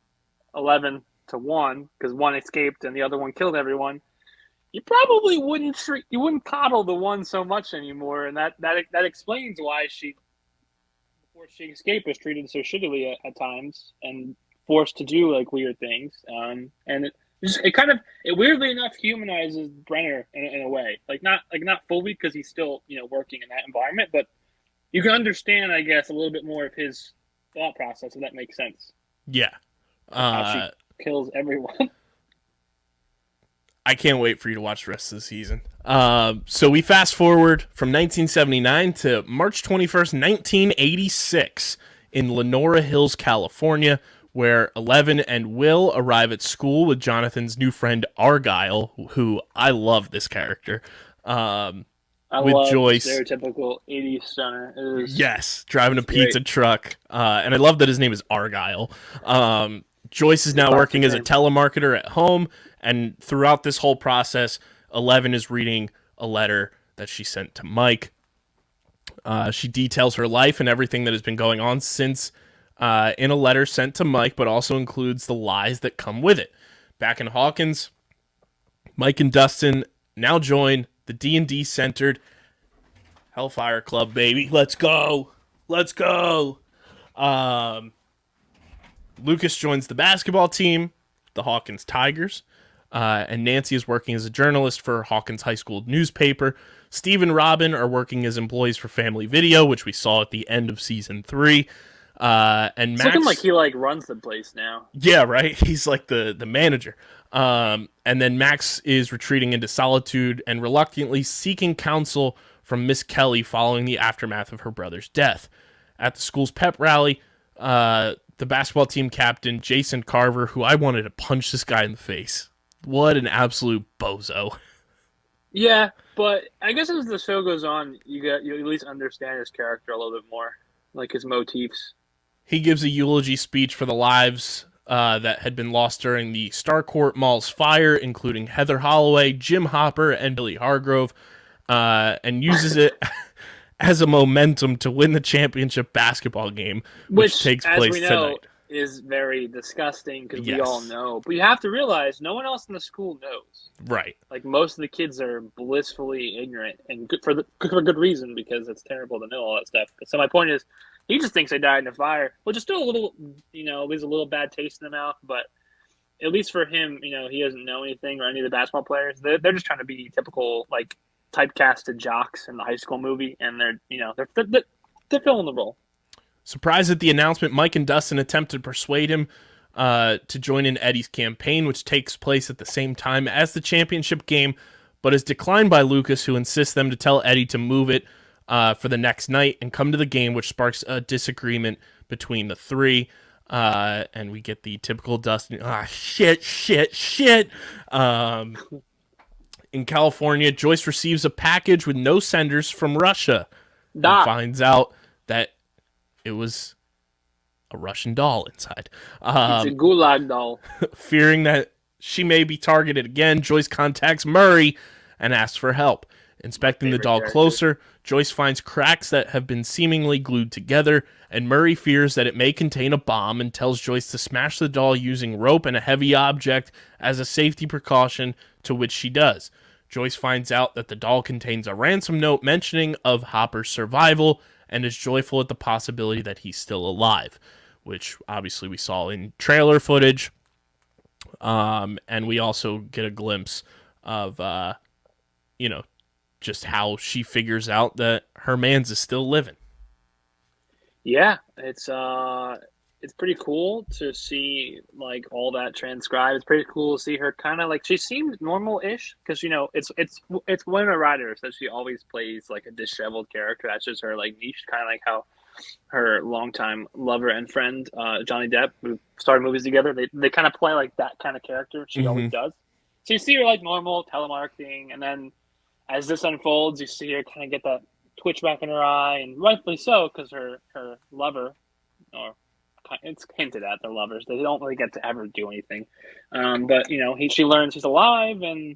11 to 1 because one escaped and the other one killed everyone, you probably wouldn't coddle the one so much anymore, and that explains why she before she escaped, was treated so shittily at times and forced to do like weird things. And it weirdly enough humanizes Brenner in a way, not fully because he's still working in that environment, but you can understand, I guess, a little bit more of his thought process, if that makes sense. Yeah. How she kills everyone. I can't wait for you to watch the rest of the season. So we fast forward from 1979 to March 21st, 1986 in Lenora Hills, California, where Eleven and Will arrive at school with Jonathan's new friend Argyle, who I love this character. I with love Joyce. Stereotypical 80s stunner. Yes, driving a pizza truck. And I love that his name is Argyle. Joyce is now working as a telemarketer at home, and throughout this whole process, Eleven is reading a letter that she sent to Mike. She details her life and everything that has been going on since in a letter sent to Mike, but also includes the lies that come with it. Back in Hawkins, Mike and Dustin now join the D&D centered Hellfire Club, baby. Let's go. Let's go. Lucas joins the basketball team, the Hawkins Tigers. And Nancy is working as a journalist for Hawkins High School newspaper. Steve and Robin are working as employees for Family Video, which we saw at the end of season 3. And Max, looking like he runs the place now. Yeah, right. He's like the manager. And then Max is retreating into solitude and reluctantly seeking counsel from Miss Kelly following the aftermath of her brother's death. At the school's pep rally, the basketball team captain Jason Carver, who I wanted to punch this guy in the face. What an absolute bozo. Yeah, but I guess as the show goes on, you at least understand his character a little bit more, like his motifs. He gives a eulogy speech for the lives that had been lost during the Starcourt Mall's fire, including Heather Holloway, Jim Hopper, and Billy Hargrove, and uses it as a momentum to win the championship basketball game, which takes place tonight. Is very disgusting because we all know. But you have to realize no one else in the school knows. Right. Like most of the kids are blissfully ignorant and for good reason because it's terrible to know all that stuff. So my point is, he just thinks they died in a fire, which is still a little, leaves a little bad taste in the mouth. But at least for him, he doesn't know anything or any of the basketball players. They're just trying to be typical typecasted jocks in the high school movie, and they're filling the role. Surprised at the announcement, Mike and Dustin attempt to persuade him to join in Eddie's campaign, which takes place at the same time as the championship game, but is declined by Lucas, who insists them to tell Eddie to move it for the next night and come to the game, which sparks a disagreement between the three. And we get the typical Dustin, shit. In California, Joyce receives a package with no senders from Russia and finds out that it was a Russian doll inside. It's a gulag doll. Fearing that she may be targeted again, Joyce contacts Murray and asks for help. Inspecting the doll closer, Joyce finds cracks that have been seemingly glued together, and Murray fears that it may contain a bomb and tells Joyce to smash the doll using rope and a heavy object as a safety precaution, to which she does. Joyce finds out that the doll contains a ransom note mentioning of Hopper's survival, and is joyful at the possibility that he's still alive, which obviously we saw in trailer footage. And we also get a glimpse of, just how she figures out that her man's is still living. Yeah, it's pretty cool to see all that transcribed. It's pretty cool to see her kind of she seemed normal-ish because it's Winona Ryder, so she always plays a disheveled character. That's just her niche, kind of like how her longtime lover and friend Johnny Depp, who started movies together, they kind of play that kind of character. She always does. So you see her normal telemarketing, and then as this unfolds, you see her kind of get that twitch back in her eye, and rightfully so because her lover, or it's hinted at, they're lovers. They don't really get to ever do anything. But she learns he's alive and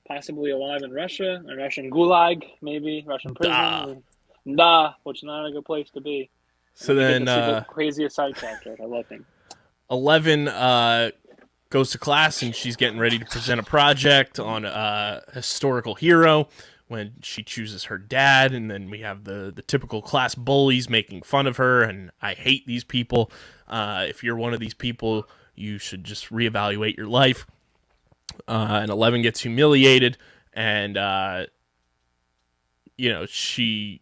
possibly alive in Russia, a Russian gulag, maybe Russian prison. Which is not a good place to be. So then, the craziest side character. I love him. 11 goes to class and she's getting ready to present a project on a historical hero when she chooses her dad, and then we have the typical class bullies making fun of her, and I hate these people. If you're one of these people, you should just reevaluate your life. And 11 gets humiliated, and she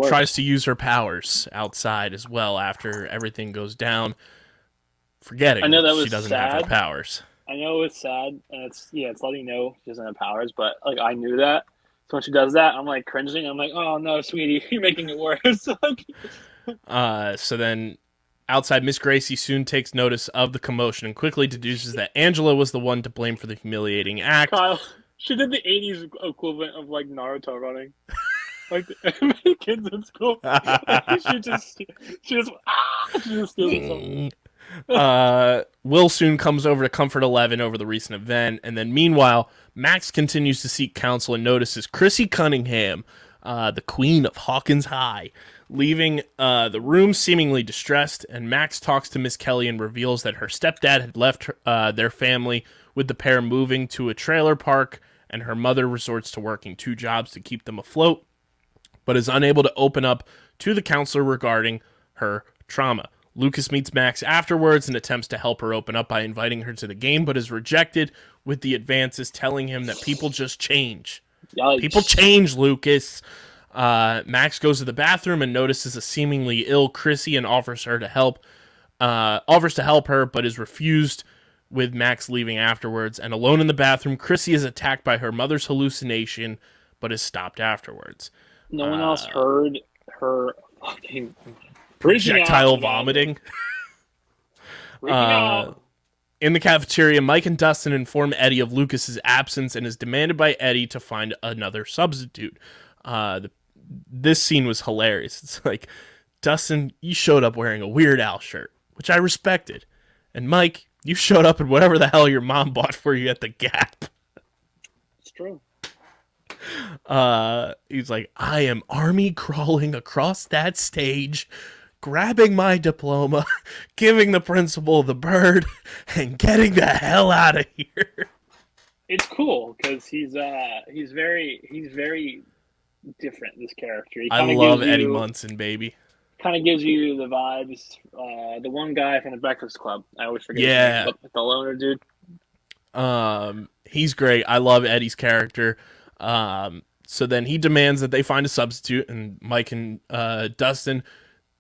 tries to use her powers outside as well after everything goes down, forgetting I know that was she doesn't sad. have her powers. I know it's sad, and it's letting you know she doesn't have powers, but like I knew that. So when she does that, I'm like cringing. I'm like, oh no, sweetie, you're making it worse. So then outside, Miss Gracie soon takes notice of the commotion and quickly deduces that Angela was the one to blame for the humiliating act. Kyle, she did the 80s equivalent of like Naruto running. Like the kids in school. she just steals something. Will soon comes over to comfort 11 over the recent event, and then meanwhile, Max continues to seek counsel and notices Chrissy Cunningham, the queen of Hawkins High, leaving the room seemingly distressed, and Max talks to Miss Kelly and reveals that her stepdad had left their family, with the pair moving to a trailer park, and her mother resorts to working 2 jobs to keep them afloat, but is unable to open up to the counselor regarding her trauma. Lucas meets Max afterwards and attempts to help her open up by inviting her to the game, but is rejected with the advances telling him that people just change. Yikes. People change, Lucas. Max goes to the bathroom and notices a seemingly ill Chrissy and offers to help her, but is refused with Max leaving afterwards. And alone in the bathroom, Chrissy is attacked by her mother's hallucination, but is stopped afterwards. No one else heard her fucking projectile vomiting. In the cafeteria, Mike and Dustin inform Eddie of Lucas's absence and is demanded by Eddie to find another substitute. This scene was hilarious. It's like, Dustin, you showed up wearing a Weird Al shirt, which I respected. And Mike, you showed up in whatever the hell your mom bought for you at the Gap. It's true. He's like, I am army crawling across that stage, grabbing my diploma, giving the principal the bird, and getting the hell out of here. It's cool because he's very different. This character. I love Eddie Munson, baby. Kind of gives you the vibes. The one guy from the Breakfast Club. I always forget. Yeah, his name, the loner dude. He's great. I love Eddie's character. So then he demands that they find a substitute, and Mike and Dustin,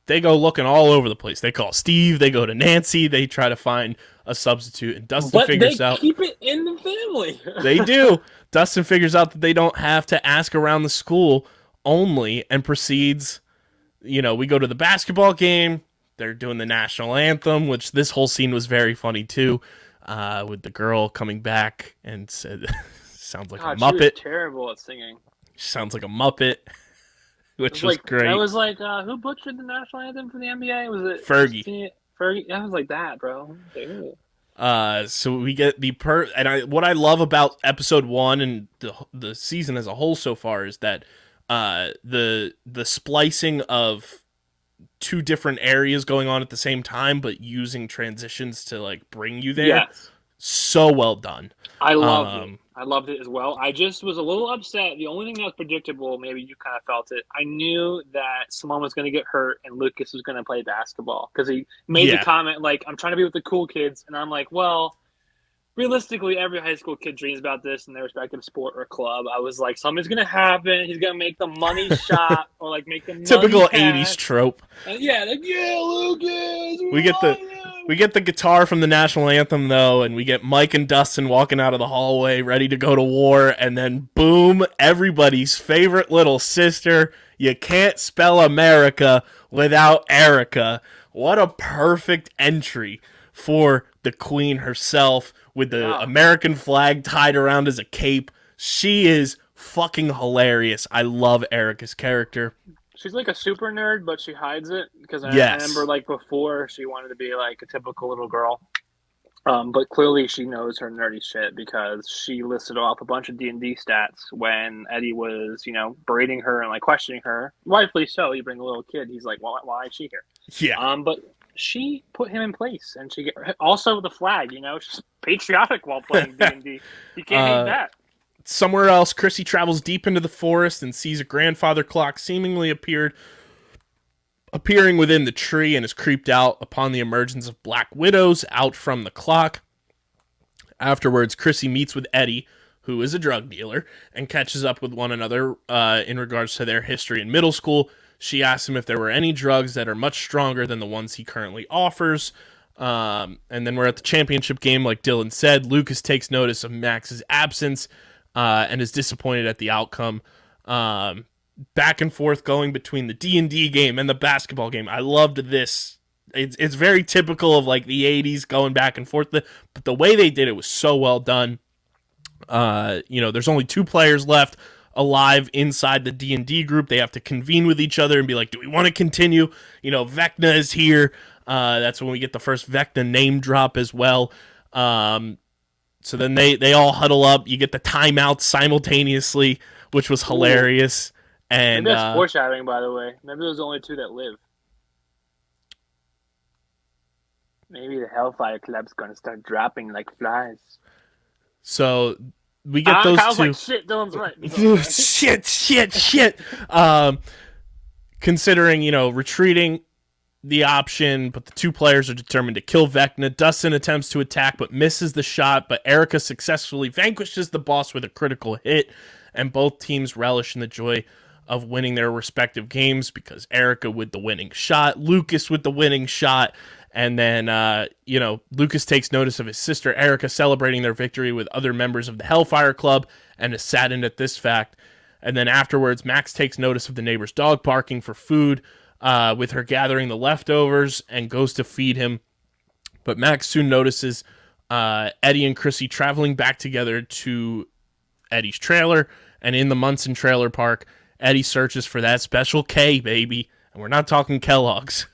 they go looking all over the place. They call Steve, they go to Nancy, they try to find a substitute, and Dustin figures out... But they keep it in the family. They do. Dustin figures out that they don't have to ask around the school only, and proceeds, we go to the basketball game, they're doing the national anthem, which this whole scene was very funny too, with the girl coming back and said... sounds like a Muppet. She was terrible at singing. She sounds like a Muppet, which was great. I was like, who butchered the national anthem for the NBA? Was it Fergie? Fergie? I was like that, bro. So we get what I love about episode 1 and the season as a whole so far is that the splicing of 2 different areas going on at the same time, but using transitions to like bring you there. Yes. So well done. I loved it. I loved it as well. I just was a little upset. The only thing that was predictable, maybe you kind of felt it, I knew that someone was going to get hurt and Lucas was going to play basketball because he made the comment, like, I'm trying to be with the cool kids. And I'm like, well, realistically, every high school kid dreams about this in their respective sport or club. I was like, something's going to happen. He's going to make the money shot or, like, make the typical money 80s trope. And Lucas! We get the guitar from the national anthem, though, and we get Mike and Dustin walking out of the hallway ready to go to war, and then boom, everybody's favorite little sister. You can't spell America without Erica. What a perfect entry for the queen herself with the American flag tied around as a cape. She is fucking hilarious. I love Erica's character. She's like a super nerd, but she hides it because I remember like before she wanted to be like a typical little girl. But clearly she knows her nerdy shit because she listed off a bunch of D&D stats when Eddie was, berating her and like questioning her. Rightfully so. You bring a little kid, he's like, well, why is she here? Yeah. But she put him in place, and also the flag. She's patriotic while playing D&D. You can't hate that. Somewhere else, Chrissy travels deep into the forest and sees a grandfather clock seemingly appearing within the tree, and is creeped out upon the emergence of black widows out from the clock. Afterwards, Chrissy meets with Eddie, who is a drug dealer, and catches up with one another in regards to their history in middle school. She asks him if there were any drugs that are much stronger than the ones he currently offers. And then we're at the championship game, like Dylan said. Lucas takes notice of Max's absence and is disappointed at the outcome. Back and forth going between the D&D game and the basketball game. I loved this. It's very typical of like the 80s going back and forth, but the way they did it was so well done. There's only 2 players left alive inside the D&D group. They have to convene with each other and be like, do we want to continue? Vecna is here. That's when we get the first Vecna name drop as well. So then they all huddle up. You get the timeouts simultaneously, which was hilarious. And maybe that's foreshadowing, by the way. Maybe there's only 2 that live. Maybe the Hellfire Club's gonna start dropping like flies. So we get those Kyle's 2. like, shit, Dylan's right. shit. Considering, retreating the option, but the 2 players are determined to kill Vecna. Dustin attempts to attack, but misses the shot, but Erica successfully vanquishes the boss with a critical hit, and both teams relish in the joy of winning their respective games, because Erica with the winning shot, Lucas with the winning shot, and then, Lucas takes notice of his sister Erica celebrating their victory with other members of the Hellfire Club and is saddened at this fact. And then afterwards, Max takes notice of the neighbor's dog barking for food, with her gathering the leftovers, and goes to feed him. But Max soon notices Eddie and Chrissy traveling back together to Eddie's trailer, and in the Munson trailer park, Eddie searches for that special K, baby, and we're not talking Kellogg's.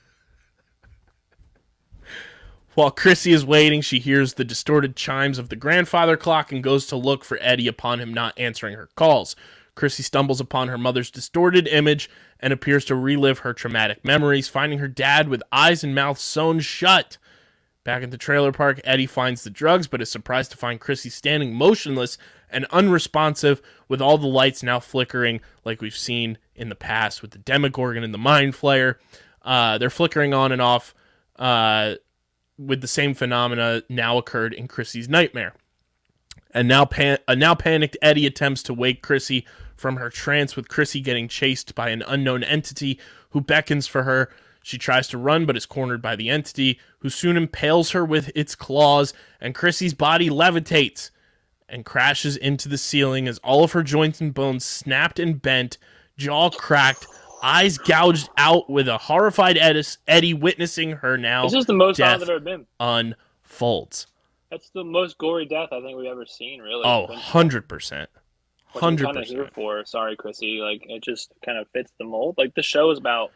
While Chrissy is waiting, she hears the distorted chimes of the grandfather clock and goes to look for Eddie upon him not answering her calls. Chrissy stumbles upon her mother's distorted image and appears to relive her traumatic memories, finding her dad with eyes and mouth sewn shut. Back at the trailer park, Eddie finds the drugs, but is surprised to find Chrissy standing motionless and unresponsive, with all the lights now flickering like we've seen in the past with the Demogorgon and the Mind Flayer. They're flickering on and off with the same phenomena now occurred in Chrissy's nightmare. And now panicked Eddie attempts to wake Chrissy from her trance, with Chrissy getting chased by an unknown entity who beckons for her. She tries to run, but is cornered by the entity, who soon impales her with its claws, and Chrissy's body levitates and crashes into the ceiling as all of her joints and bones snapped and bent, jaw cracked, eyes gouged out, with a horrified Eddie witnessing her now. This is the most death I've ever been. Unfolds. That's the most gory death I think we've ever seen, really. Oh, 100%. 100%. I'm kind of here for. Sorry, Chrissy. Like, it just kind of fits the mold. Like, the show is about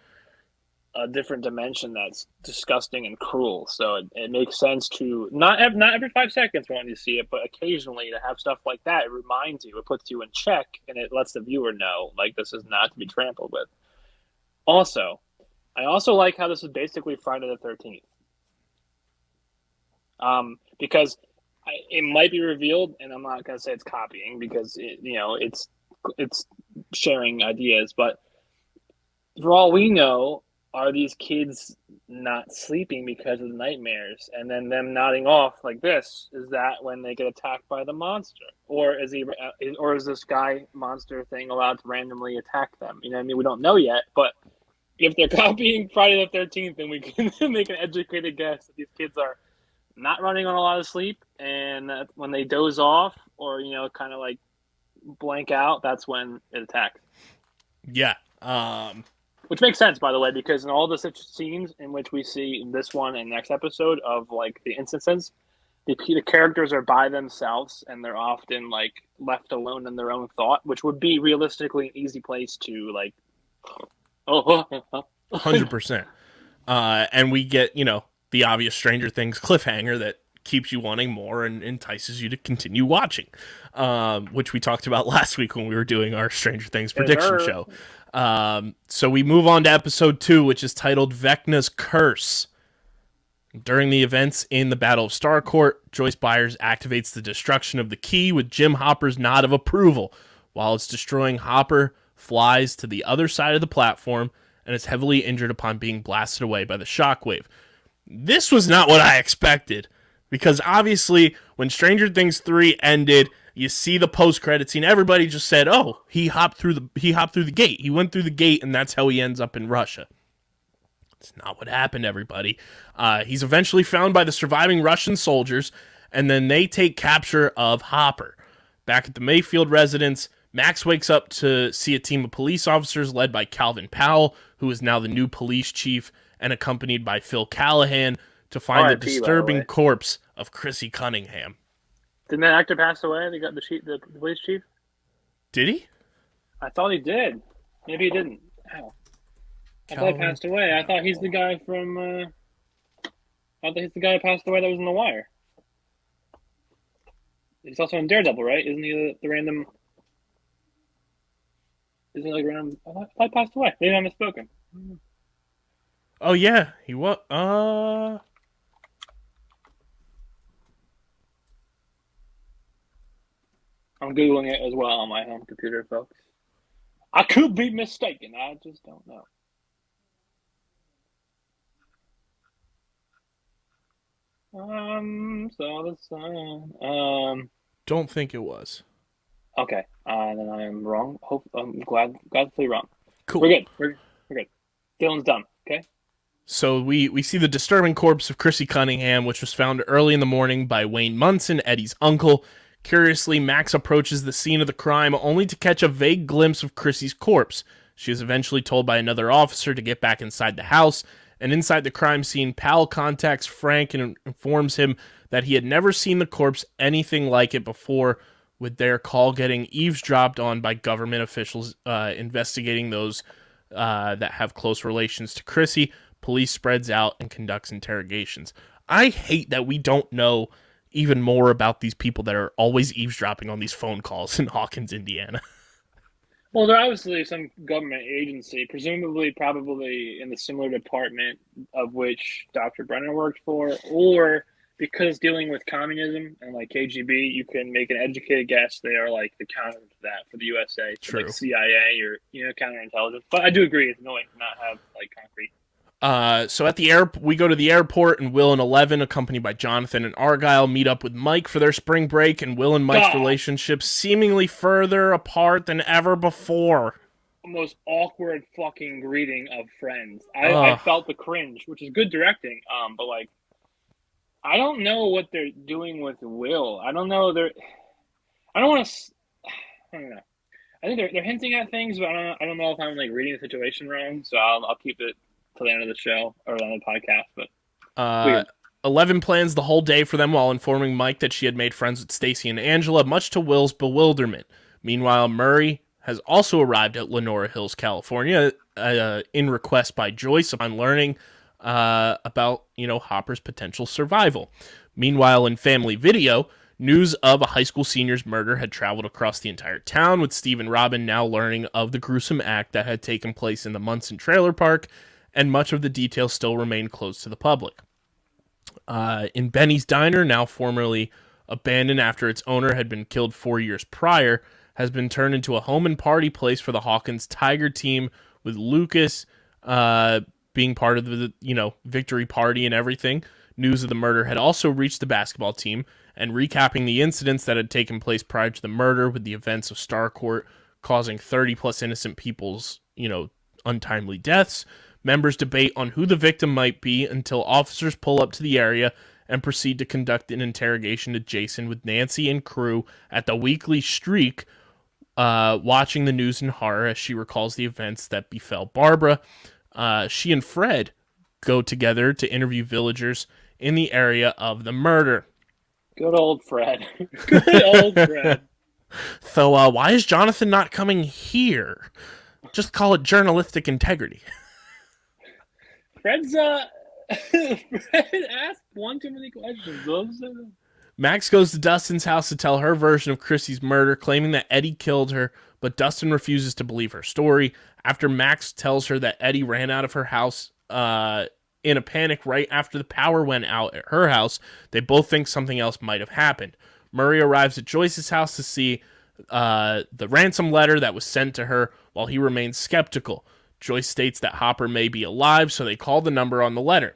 a different dimension that's disgusting and cruel. So it makes sense to not every 5 seconds when you see it, but occasionally to have stuff like that. It reminds you, it puts you in check, and it lets the viewer know, like, this is not to be trampled with. Also, I also like how this is basically Friday the 13th. Because it might be revealed, and I'm not going to say it's copying, because it's sharing ideas, but for all we know, are these kids not sleeping because of the nightmares, and then them nodding off like this? Is that when they get attacked by the monster, or is this guy monster thing allowed to randomly attack them? You know what I mean? We don't know yet, but if they're copying Friday the 13th, then we can make an educated guess that these kids are not running on a lot of sleep, and when they doze off or kind of like blank out, that's when it attacks. Yeah. Which makes sense, by the way, because in all the scenes in which we see in this one and next episode of like the instances, the characters are by themselves and they're often like left alone in their own thought, which would be realistically an easy place to like. 100%. And we get the obvious Stranger Things cliffhanger that keeps you wanting more and entices you to continue watching, which we talked about last week when we were doing our Stranger Things prediction show. So we move on to episode 2, which is titled Vecna's Curse. During the events in the Battle of Starcourt, Joyce Byers activates the destruction of the key with Jim Hopper's nod of approval. While it's destroying, Hopper flies to the other side of the platform and is heavily injured upon being blasted away by the shockwave. This was not what I expected, because obviously when Stranger Things 3 ended, you see the post-credit scene, everybody just said, "Oh, he hopped through the gate. He went through the gate and that's how he ends up in Russia." It's not what happened, everybody. He's eventually found by the surviving Russian soldiers, and then they take capture of Hopper. Back at the Mayfield residence, Max wakes up to see a team of police officers led by Calvin Powell, who is now the new police chief, and accompanied by Phil Callahan to find the R.I.P., disturbing corpse of Chrissy Cunningham. Didn't that actor pass away? They got the police chief? Did he? I thought he did. Maybe he didn't. Ow. I thought he passed away. I thought he's the guy from. I thought he's the guy who passed away that was in The Wire. He's also in Daredevil, right? Isn't he the random? Isn't he like random? I thought he passed away. Maybe I misspoken. Oh yeah, he was. I'm googling it as well on my home computer, folks. I could be mistaken. I just don't know. Saw the sun. Don't think it was. Okay. Then I am wrong. I'm glad to be wrong. Cool. We're good. We're good. Dylan's done. Okay. So we see the disturbing corpse of Chrissy Cunningham, which was found early in the morning by Wayne Munson, Eddie's uncle. Curiously, Max approaches the scene of the crime only to catch a vague glimpse of Chrissy's corpse. She is eventually told by another officer to get back inside the house, and inside the crime scene, Powell contacts Frank and informs him that he had never seen the corpse anything like it before, with their call getting eavesdropped on by government officials investigating those that have close relations to Chrissy. Police spreads out and conducts interrogations. I hate that we don't know even more about these people that are always eavesdropping on these phone calls in Hawkins, Indiana. Well, they're obviously some government agency, presumably probably in the similar department of which Dr. Brenner worked for, or because dealing with communism and like KGB, you can make an educated guess they are like the counter to that for the USA, so True. like CIA or counterintelligence. But I do agree it's annoying to not have like concrete. So at the we go to the airport, and Will and Eleven, accompanied by Jonathan and Argyle, meet up with Mike for their spring break, and Will and Mike's relationship seemingly further apart than ever before. The most awkward fucking greeting of friends. I felt the cringe, which is good directing. But like, I don't know what they're doing with Will. I don't know. I don't want to. I don't know. I think they're hinting at things, but I don't know if I'm like reading the situation wrong. So I'll keep it to the end of the show or the end of the podcast. But 11 plans the whole day for them while informing Mike that she had made friends with Stacy and Angela, much to Will's bewilderment. Meanwhile, Murray has also arrived at Lenora Hills, California, in request by Joyce upon learning about Hopper's potential survival. Meanwhile, in family video, news of a high school senior's murder had traveled across the entire town, with Steve and Robin now learning of the gruesome act that had taken place in the Munson trailer park, and much of the details still remain closed to the public. In Benny's Diner, now formerly abandoned after its owner had been killed 4 years prior, has been turned into a home and party place for the Hawkins Tiger team, with Lucas being part of the victory party and everything. News of the murder had also reached the basketball team, and recapping the incidents that had taken place prior to the murder, with the events of Starcourt causing 30+ innocent people's untimely deaths. Members debate on who the victim might be until officers pull up to the area and proceed to conduct an interrogation to Jason, with Nancy and crew at the Weekly Streak watching the news in horror as she recalls the events that befell Barbara. She and Fred go together to interview villagers in the area of the murder. Good old Fred. Good old Fred. So why is Jonathan not coming here? Just call it journalistic integrity. Fred asked one too many questions. Max goes to Dustin's house to tell her version of Chrissy's murder, claiming that Eddie killed her, but Dustin refuses to believe her story. After Max tells her that Eddie ran out of her house in a panic right after the power went out at her house. They both think something else might have happened. Murray arrives at Joyce's house to see the ransom letter that was sent to her, while he remains skeptical. Joyce states that Hopper may be alive, so they call the number on the letter.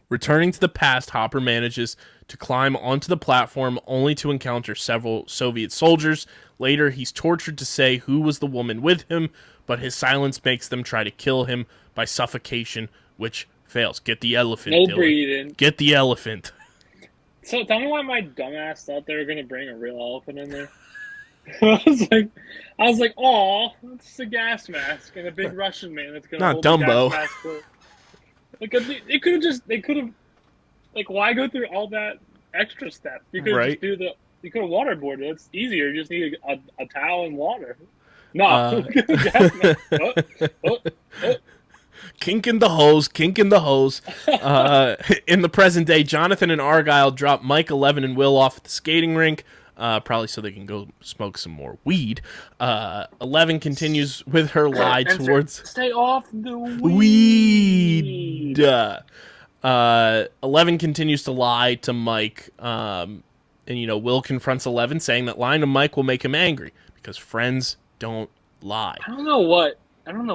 Returning to the past, Hopper manages to climb onto the platform only to encounter several Soviet soldiers. Later, he's tortured to say who was the woman with him, but his silence makes them try to kill him by suffocation, which fails. Get the elephant, No Dylan. breathing. Get the elephant. So tell me why my dumbass thought they were gonna bring a real elephant in there. I was like, "Aw, it's just a gas mask and a big Russian man that's gonna Not hold Dumbo. the gas mask." Like they could have, like, why go through all that extra step? You could Right. just you could have waterboarded it. It's easier. You just need a towel and water. No, gas mask. Oh. Kink in the hose. In the present day, Jonathan and Argyle drop Mike, 11, and Will off at the skating rink, probably so they can go smoke some more weed. 11 continues with her lie towards... Stay off the weed. 11 continues to lie to Mike, and, Will confronts 11, saying that lying to Mike will make him angry, because friends don't lie. I don't know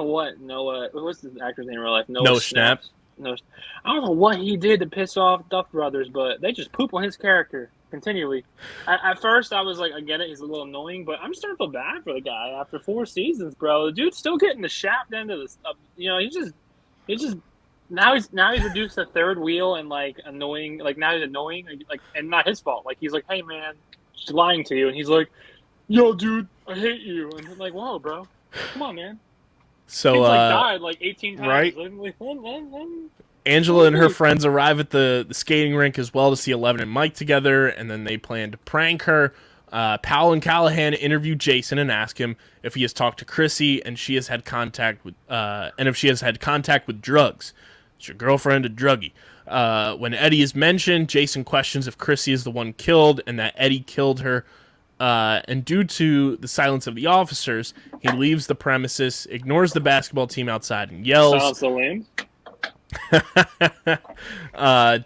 what Noah. What's the actor's name in real life? Noah Schnapp. No, I don't know what he did to piss off Duff Brothers, but they just poop on his character continually. At first, I was like, I get it, he's a little annoying, but I'm starting to feel bad for the guy after 4 seasons, bro. The dude's still getting the shaft end of this. He's just now he's reduced to third wheel and like annoying. Like now he's annoying, like, and not his fault. Like he's like, hey man, she's lying to you, and he's like, yo dude, I hate you, and I'm like, whoa, bro. Come on, man. So, he's died like 18 times. Right? Like, Angela and her friends arrive at the skating rink as well to see 11 and Mike together, and then they plan to prank her. Powell and Callahan interview Jason and ask him if he has talked to Chrissy and if she has had contact with drugs. Is your girlfriend a druggie? When Eddie is mentioned, Jason questions if Chrissy is the one killed and that Eddie killed her. And due to the silence of the officers, he leaves the premises, ignores the basketball team outside, and yells. Sounds so lame.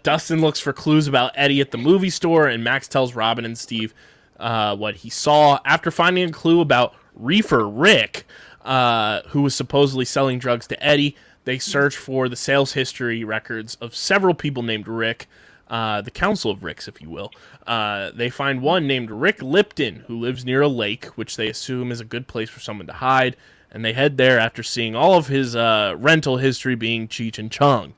Dustin looks for clues about Eddie at the movie store, and Max tells Robin and Steve what he saw. After finding a clue about Reefer Rick, who was supposedly selling drugs to Eddie, they search for the sales history records of several people named Rick. The Council of Ricks, if you will. They find one named Rick Lipton, who lives near a lake, which they assume is a good place for someone to hide, and they head there after seeing all of his rental history being Cheech and Chong.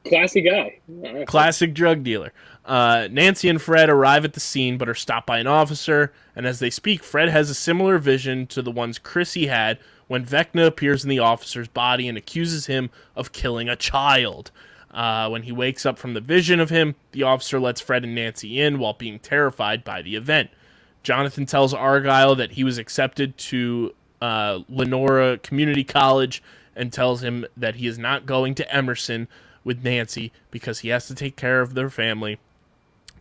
Classy guy. Classic drug dealer. Nancy and Fred arrive at the scene, but are stopped by an officer, and as they speak, Fred has a similar vision to the ones Chrissy had when Vecna appears in the officer's body and accuses him of killing a child. When he wakes up from the vision of him, the officer lets Fred and Nancy in while being terrified by the event. Jonathan tells Argyle that he was accepted to Lenora Community College and tells him that he is not going to Emerson with Nancy because he has to take care of their family,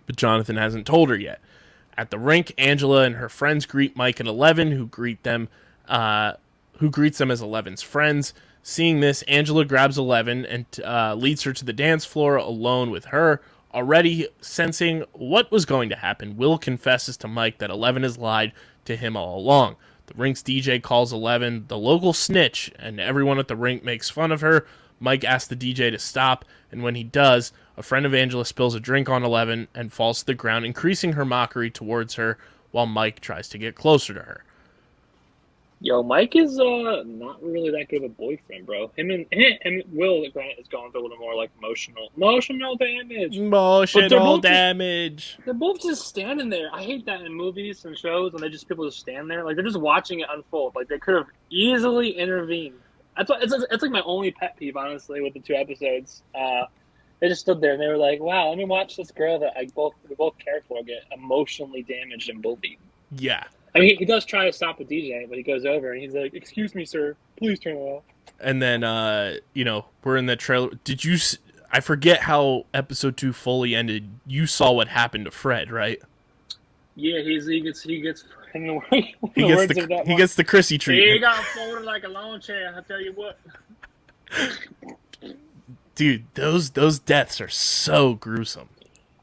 but Jonathan hasn't told her yet. At the rink, Angela and her friends greet Mike and 11, who greets them as 11's friends. Seeing this, Angela grabs 11 and leads her to the dance floor alone with her. Already sensing what was going to happen, Will confesses to Mike that 11 has lied to him all along. The rink's DJ calls 11 the local snitch, and everyone at the rink makes fun of her. Mike asks the DJ to stop, and when he does, a friend of Angela spills a drink on 11 and falls to the ground, increasing her mockery towards her while Mike tries to get closer to her. Yo, Mike is not really that good of a boyfriend, bro. Him and Will is going through a little more like emotional damage. Emotional damage. They're both just standing there. I hate that in movies and shows when people just stand there, like they're just watching it unfold. Like they could have easily intervened. It's like my only pet peeve, honestly, with the 2 episodes. They just stood there and they were like, "Wow, let me watch this girl that we both care for get emotionally damaged and bullied." Yeah. I mean, he does try to stop the DJ, but he goes over and he's like, "Excuse me, sir, please turn it off." And then, we're in the trailer. Did you? I forget how episode 2 fully ended. You saw what happened to Fred, right? Yeah, he gets he gets the Chrissy treatment. He got folded like a lawn chair. I tell you what. Dude, those deaths are so gruesome.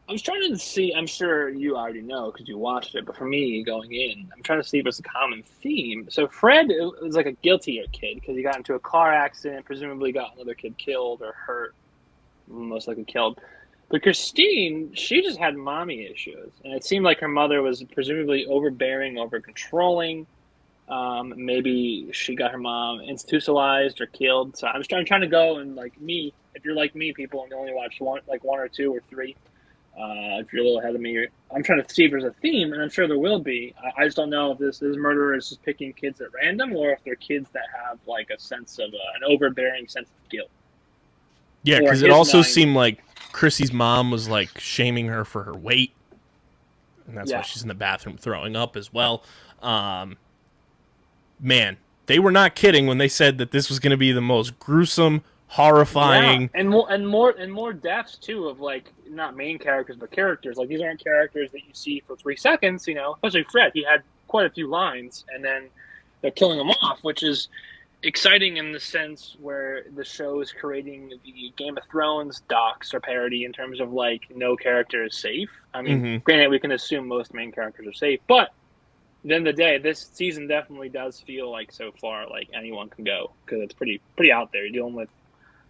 I was trying to see. I'm sure you already know because you watched it, but for me, going in, I'm trying to see if there's a common theme. So Fred was like a guiltier kid because he got into a car accident, presumably got another kid killed or hurt, most likely killed. But Christine, she just had mommy issues, and it seemed like her mother was presumably overbearing, over controlling. Maybe she got her mom institutionalized or killed. So I'm trying to go and like me. If you're like me, people, and you only watch one or two or three. If you're a little ahead of me, I'm trying to see if there's a theme, and I'm sure there will be. I just don't know if this murderer is just picking kids at random, or if they're kids that have like a sense of an overbearing sense of guilt. Yeah, because it also seemed like Chrissy's mom was like shaming her for her weight, and that's why she's in the bathroom throwing up as well. Man, they were not kidding when they said that this was going to be the most gruesome, horrifying, and more deaths too of like not main characters but characters. Like these aren't characters that you see for 3 seconds, you know. Especially Fred, he had quite a few lines, and then they're killing him off, which is exciting in the sense where the show is creating the Game of Thrones docs or parody in terms of like no character is safe. I mean, granted, we can assume most main characters are safe, but at the end of the day, this season definitely does feel like so far like anyone can go because it's pretty out there. You're dealing with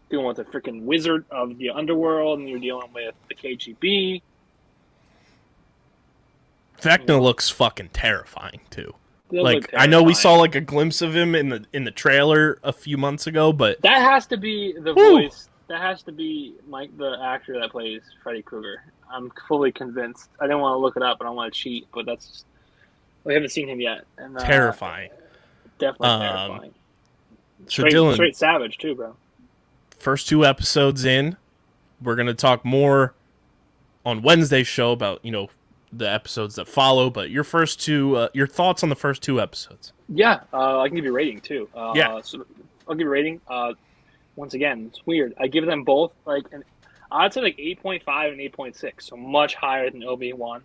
the freaking wizard of the underworld, and you're dealing with the KGB. Vecna looks fucking terrifying too. Like I know we saw like a glimpse of him in the trailer a few months ago, but that has to be the voice. That has to be Mike, the actor that plays Freddy Krueger. I'm fully convinced. I didn't want to look it up. I don't want to cheat, but that's we haven't seen him yet. And terrifying. Definitely terrifying. So Dylan, straight savage too, bro. First 2 episodes in, we're gonna talk more on Wednesday's show about the episodes that follow. But your first 2, your thoughts on the first 2 episodes? Yeah, I can give you a rating too. Yeah, so I'll give you a rating. Once again, it's weird. I give them both I'd say like 8.5 and 8.6, so much higher than Obi-Wan.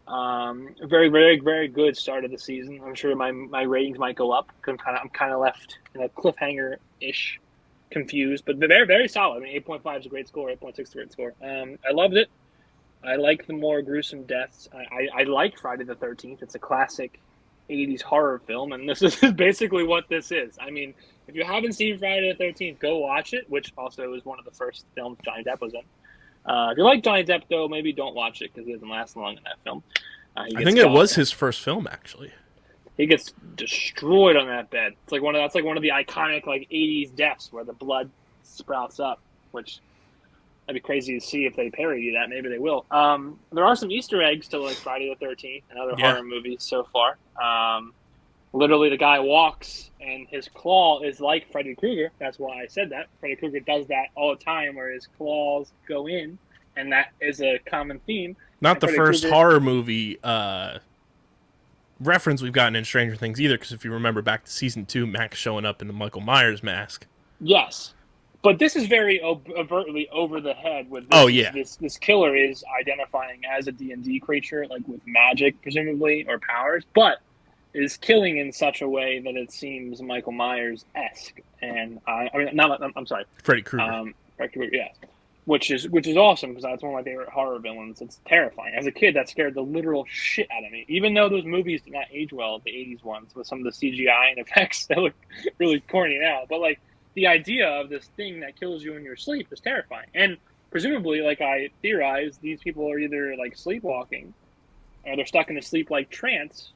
Very, very, very good start of the season. I'm sure my ratings might go up because I'm kind of left in a cliffhanger-ish, confused, but very, very solid. I mean, 8.5 is a great score. 8.6 is a great score. I loved it. I like the more gruesome deaths. I like Friday the 13th. It's a classic 80s horror film, and this is basically what this is. I mean, if you haven't seen Friday the 13th, go watch it, which also is one of the first films Johnny Depp was in. If you like Johnny Depp, though, maybe don't watch it because he doesn't last long in that film. I think it was his first film, actually. He gets destroyed on that bed. It's like that's like one of the iconic like 80s deaths where the blood sprouts up, which that'd be crazy to see if they parody that. Maybe they will. There are some Easter eggs to like Friday the 13th and other horror movies so far. Literally, the guy walks and his claw is like Freddy Krueger. That's why I said that. Freddy Krueger does that all the time, where his claws go in, and that is a common theme. Not the first horror movie reference we've gotten in Stranger Things either, because if you remember back to season 2, Max showing up in the Michael Myers mask. Yes, but this is very overtly over the head. With this, this killer is identifying as a D&D creature, like with magic, presumably, or powers, but is killing in such a way that it seems Michael Myers-esque. And I'm sorry, Freddy Krueger. Freddy Krueger, yes. Which is awesome because that's one of my favorite horror villains. It's terrifying. As a kid, that scared the literal shit out of me. Even though those movies did not age well, the 80s ones, with some of the CGI and effects that look really corny now. But like the idea of this thing that kills you in your sleep is terrifying. And presumably, like I theorize, these people are either like sleepwalking or they're stuck in a sleep-like trance,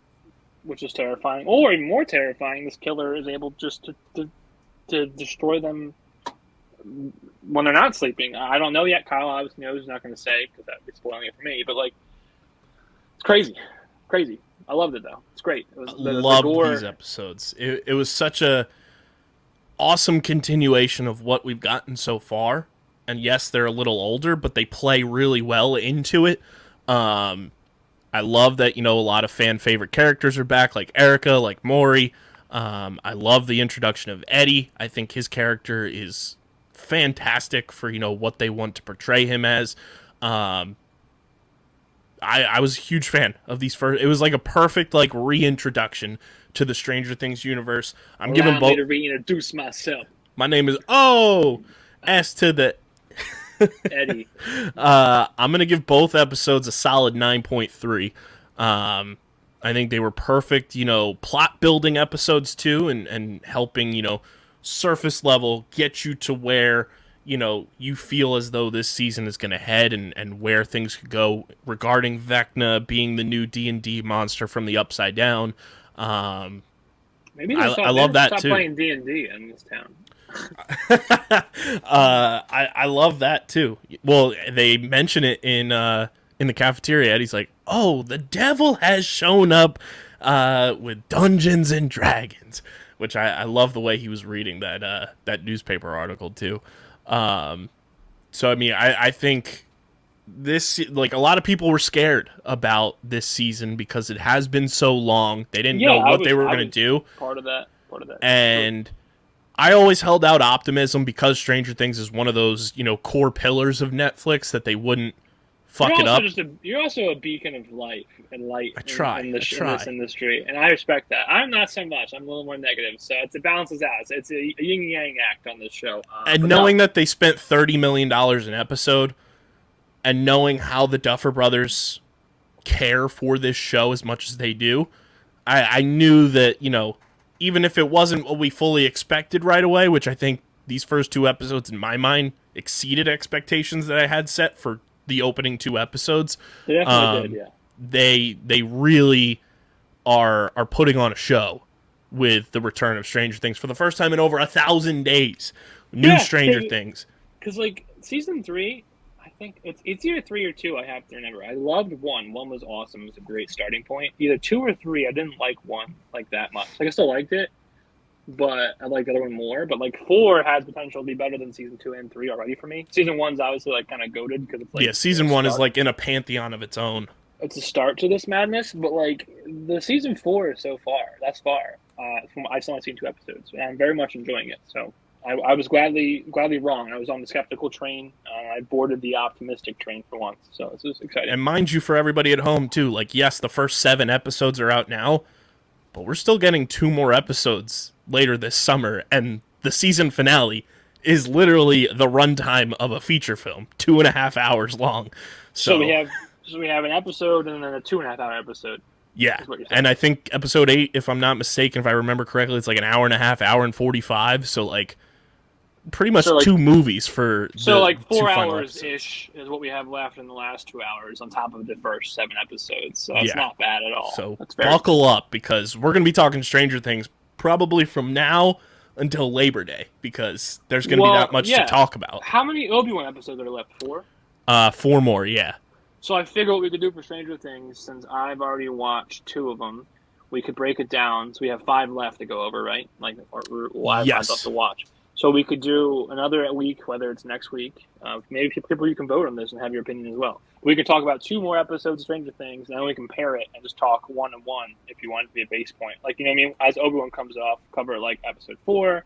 which is terrifying. Or even more terrifying, this killer is able just to destroy them when they're not sleeping. I don't know yet. Kyle obviously knows. He's not going to say because that would be spoiling it for me. But like, it's crazy. I loved it though. It's great. It was loved these episodes. It was such a awesome continuation of what we've gotten so far. And yes, they're a little older, but they play really well into it. I love that a lot of fan favorite characters are back, like Erica, like Maury. I love the introduction of Eddie. I think his character is fantastic for what they want to portray him as. I was a huge fan of these first. It was like a perfect like reintroduction to the Stranger Things universe. I'm giving both to reintroduce myself. My name is S to the Eddie. I'm gonna give both episodes a solid 9.3. I think they were perfect, plot building episodes too, and helping, surface level get you to where, you feel as though this season is going to head and where things could go regarding Vecna being the new D&D monster from the Upside Down. Maybe I love that stop too. playing D&D in this town. I love that too. Well, they mention it in the cafeteria. Eddie's like, "Oh, the devil has shown up with Dungeons and Dragons," which I love the way he was reading that newspaper article too. So I mean, I think this, like, a lot of people were scared about this season because it has been so long. They didn't know what they were going to do. Part of that. And I always held out optimism because Stranger Things is one of those, core pillars of Netflix that they wouldn't fuck it up. You're also a beacon of light and light in this industry, and I respect that. I'm not so much. I'm a little more negative, so it balances out. It's a yin yang act on this show. And knowing that they spent $30 million an episode, and knowing how the Duffer Brothers care for this show as much as they do, I knew that, even if it wasn't what we fully expected right away, which I think these first two episodes in my mind exceeded expectations that I had set for the opening two episodes. They definitely did, yeah. They really are putting on a show with the return of Stranger Things for the first time in over 1,000 days. Stranger Things. Because, like, season 3, I think it's either 3 or 2, I have to remember. I loved 1. 1 was awesome. It was a great starting point. Either 2 or 3, I didn't like 1 like that much. Like, I still liked it, but I liked the other one more. But, like, 4 has potential to be better than season 2 and 3 already for me. Season 1's obviously, like, kind of goated because it's, like... Yeah, season 1 is, like, in a pantheon of its own. It's a start to this madness, but, like, the season 4 is so far. That's far. I've only seen 2 episodes, and I'm very much enjoying it, so... I was gladly wrong. I was on the skeptical train. I boarded the optimistic train for once, so this is exciting. And mind you, for everybody at home, too, like, yes, the first 7 episodes are out now, but we're still getting 2 more episodes later this summer, and the season finale is literally the runtime of a feature film, 2.5 hours long. So we have an episode and then a 2.5-hour episode. Yeah, and I think episode 8, if I'm not mistaken, if I remember correctly, it's like an hour and a half, hour and 45, so, like, pretty much 2 movies for like 4 hours-ish is what we have left in the last 2 hours on top of the first 7 episodes. So that's not bad at all. So buckle up, because we're going to be talking Stranger Things probably from now until Labor Day, because there's going to be that much to talk about. How many Obi-Wan episodes are left? 4? 4 more, yeah. So I figure what we could do for Stranger Things, since I've already watched 2 of them, we could break it down. So we have 5 left to go over, right? Like, or 5 left to watch. So we could do another week, whether it's next week. Maybe people, you can vote on this and have your opinion as well. We could talk about 2 more episodes of Stranger Things, and then we compare it and just talk 1 and 1 if you want it to be a base point. Like, you know what I mean? As Obi-Wan comes off, cover like episode 4.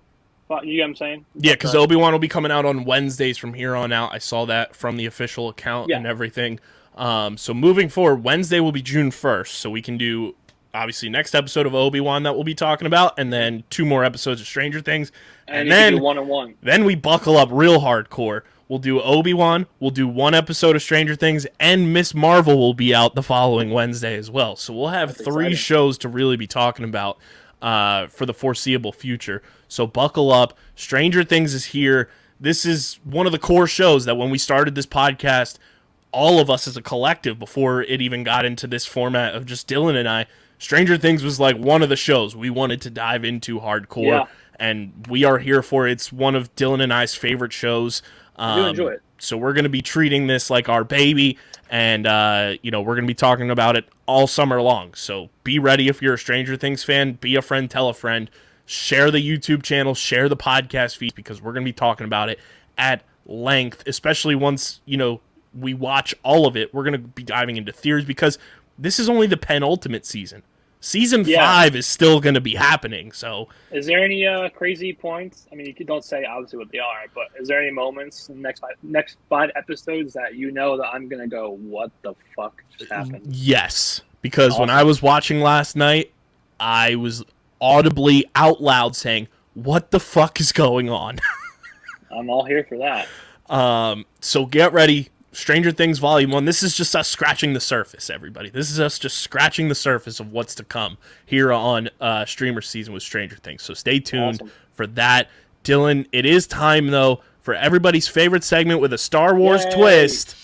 You know what I'm saying? Yeah, because Obi-Wan will be coming out on Wednesdays from here on out. I saw that from the official account and everything. So moving forward, Wednesday will be June 1st, so we can do, obviously, next episode of Obi-Wan that we'll be talking about, and then 2 more episodes of Stranger Things. And then do 1 and 1. Then we buckle up real hardcore. We'll do Obi-Wan, we'll do 1 episode of Stranger Things, and Miss Marvel will be out the following Wednesday as well. So we'll have 3 shows to really be talking about for the foreseeable future. So buckle up. Stranger Things is here. This is one of the core shows that when we started this podcast, all of us as a collective, before it even got into this format of just Dylan and I, Stranger Things was like one of the shows we wanted to dive into hardcore, and we are here for it. It's one of Dylan and I's favorite shows. I do enjoy it. So we're going to be treating this like our baby, and we're going to be talking about it all summer long. So be ready if you're a Stranger Things fan. Be a friend, tell a friend. Share the YouTube channel, share the podcast feed, because we're going to be talking about it at length, especially once, we watch all of it. We're going to be diving into theories, because this is only the penultimate season. Season 5 is still going to be happening. So, is there any crazy points? I mean, you don't say obviously what they are, but is there any moments in the next 5 episodes that that I'm going to go, what the fuck just happened? Yes, because when I was watching last night, I was audibly out loud saying, What the fuck is going on? I'm all here for that. So get ready. Stranger Things Volume 1. This is just us scratching the surface, everybody. This is us just scratching the surface of what's to come here on StreamerSZN with Stranger Things. So stay tuned for that. Dylan, it is time, though, for everybody's favorite segment with a Star Wars twist.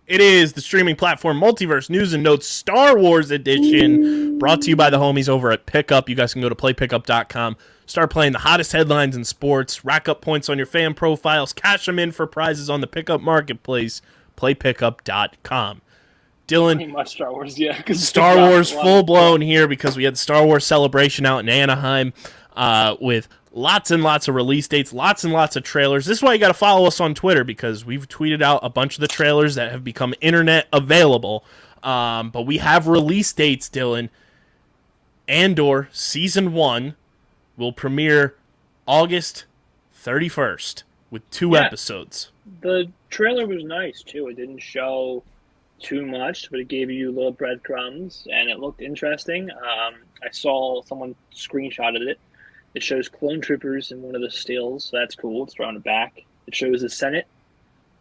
It is the streaming platform Multiverse News and Notes Star Wars Edition, brought to you by the homies over at Pickup. You guys can go to playpickup.com, start playing the hottest headlines in sports, rack up points on your fan profiles, cash them in for prizes on the Pickup Marketplace, playpickup.com. Dylan, Pretty much Star Wars, yeah. Star Wars full-blown here because we had Star Wars Celebration out in Anaheim with lots and lots of release dates, lots and lots of trailers. This is why you got to follow us on Twitter, because we've tweeted out a bunch of the trailers that have become internet available. But we have release dates, Dylan. Andor Season 1 will premiere August 31st with 2 episodes. The trailer was nice, too. It didn't show too much, but it gave you little breadcrumbs, and it looked interesting. I saw someone screenshotted it. It shows clone troopers in one of the stills. So that's cool. It's around the back. It shows the Senate.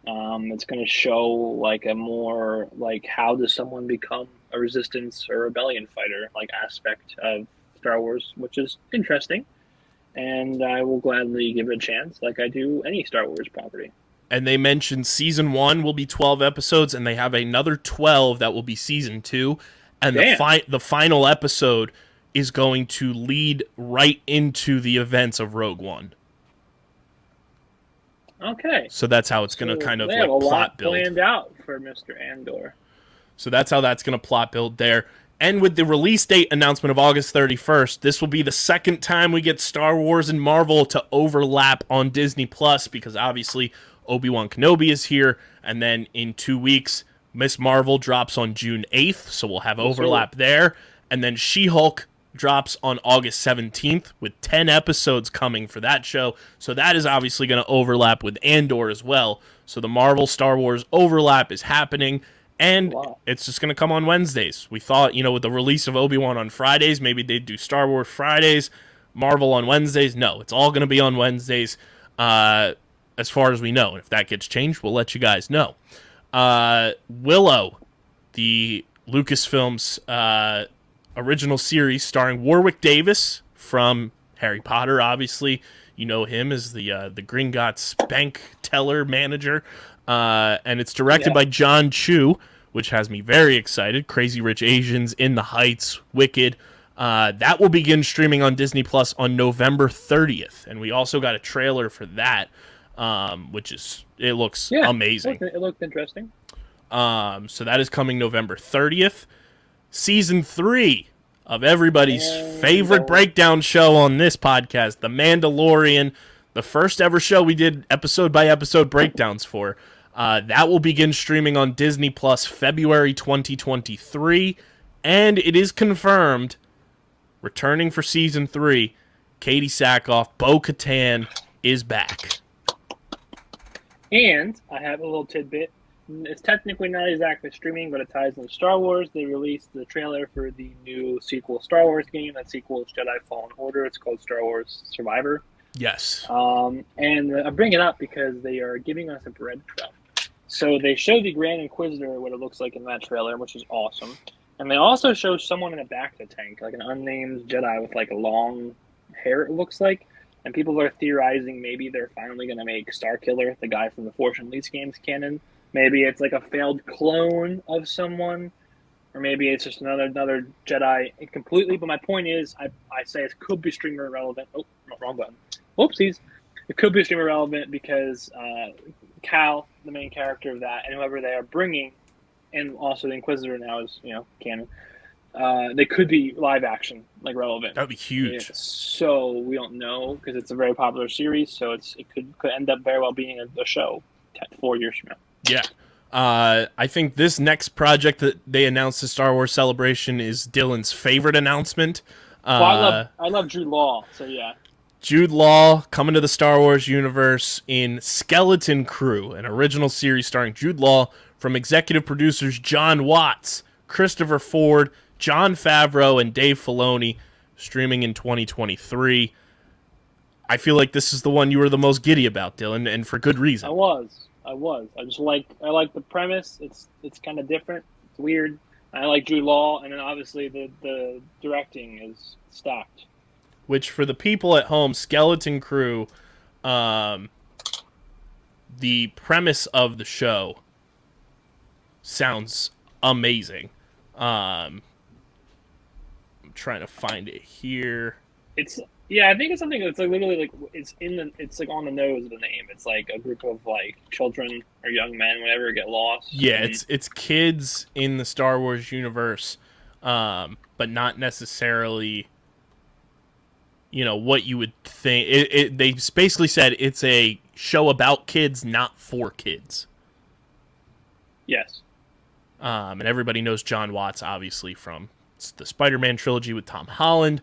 It's going to show like a more like how does someone become a resistance or rebellion fighter like aspect of Star Wars, which is interesting. And I will gladly give it a chance, like I do any Star Wars property. And they mentioned Season 1 will be 12 episodes, and they have another 12 that will be Season 2. And the final episode is going to lead right into the events of Rogue One. Okay. So that's how it's going to kind of they like have a plot lot build. planned out for Mr. Andor. So that's how that's going to plot build there. And with the release date announcement of August 31st, this will be the second time we get Star Wars and Marvel to overlap on Disney Plus, because obviously Obi-Wan Kenobi is here, and then in 2 weeks, Miss Marvel drops on June 8th, so we'll have overlap there. And then She-Hulk drops on August 17th with 10 episodes coming for that show. So that is obviously going to overlap with Andor as well. So the Marvel Star Wars overlap is happening, and it's just going to come on Wednesdays. We thought, with the release of Obi-Wan on Fridays, maybe they'd do Star Wars Fridays, Marvel on Wednesdays. No, it's all going to be on Wednesdays as far as we know. If that gets changed, we'll let you guys know. Willow, the Lucasfilm's original series starring Warwick Davis from Harry Potter, obviously. You know him as the Gringotts bank teller manager. And it's directed by John Chu, which has me very excited. Crazy Rich Asians, In the Heights, Wicked. That will begin streaming on Disney Plus on November 30th. And we also got a trailer for that, it looks amazing. It looked interesting. So that is coming November 30th. Season 3 of everybody's favorite breakdown show on this podcast, The Mandalorian, the first ever show we did episode-by-episode breakdowns for. That will begin streaming on Disney Plus February 2023, and it is confirmed, returning for Season 3, Katie Sackhoff, Bo-Katan is back. And I have a little tidbit. It's technically not exactly streaming, but it ties into Star Wars. They released the trailer for the new sequel Star Wars game. That sequel is Jedi Fallen Order. It's called Star Wars Survivor. Yes. And I bring it up because they are giving us a breadcrumb. So they show the Grand Inquisitor, what it looks like in that trailer, which is awesome. And they also show someone in the back of the tank, like an unnamed Jedi with like a long hair, it looks like. And people are theorizing maybe they're finally going to make Starkiller, the guy from the Force Unleashed games, canon. Maybe it's like a failed clone of someone, or maybe it's just another Jedi completely. But my point is, I say it could be streamer relevant. Oh, no, wrong button. Whoopsies. It could be streamer relevant because Cal, the main character of that, and whoever they are bringing, and also the Inquisitor now is canon. They could be live action, like relevant. That would be huge. Yeah, so we don't know because it's a very popular series. So it could end up very well being a show 4 years from now. Yeah. I think this next project that they announced at Star Wars Celebration is Dylan's favorite announcement. Well, I love Jude Law, so yeah. Jude Law coming to the Star Wars universe in Skeleton Crew, an original series starring Jude Law from executive producers John Watts, Christopher Ford, Jon Favreau, and Dave Filoni, streaming in 2023. I feel like this is the one you were the most giddy about, Dylan, and for good reason. I was. I like the premise. It's kind of different. It's weird. I like Jude Law, and then obviously the directing is stacked. Which, for the people at home, Skeleton Crew, the premise of the show sounds amazing. I'm trying to find it here. I think it's something that's like literally like it's like on the nose of the name. It's like a group of like children or young men, whatever, get lost. Yeah, it's kids in the Star Wars universe, but not necessarily, what you would think. They basically said it's a show about kids, not for kids. Yes. And everybody knows John Watts, obviously, from the Spider-Man trilogy with Tom Holland.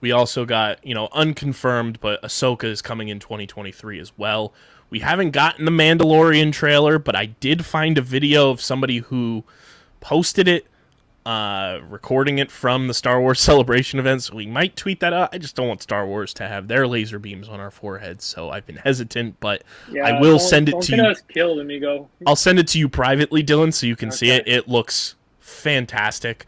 We also got, unconfirmed, but Ahsoka is coming in 2023 as well. We haven't gotten the Mandalorian trailer, but I did find a video of somebody who posted it, recording it from the Star Wars Celebration event, so we might tweet that out. I just don't want Star Wars to have their laser beams on our foreheads, so I've been hesitant, but yeah, I will send it to you. Us killed, amigo. I'll send it to you privately, Dylan, so you can see it. It looks fantastic.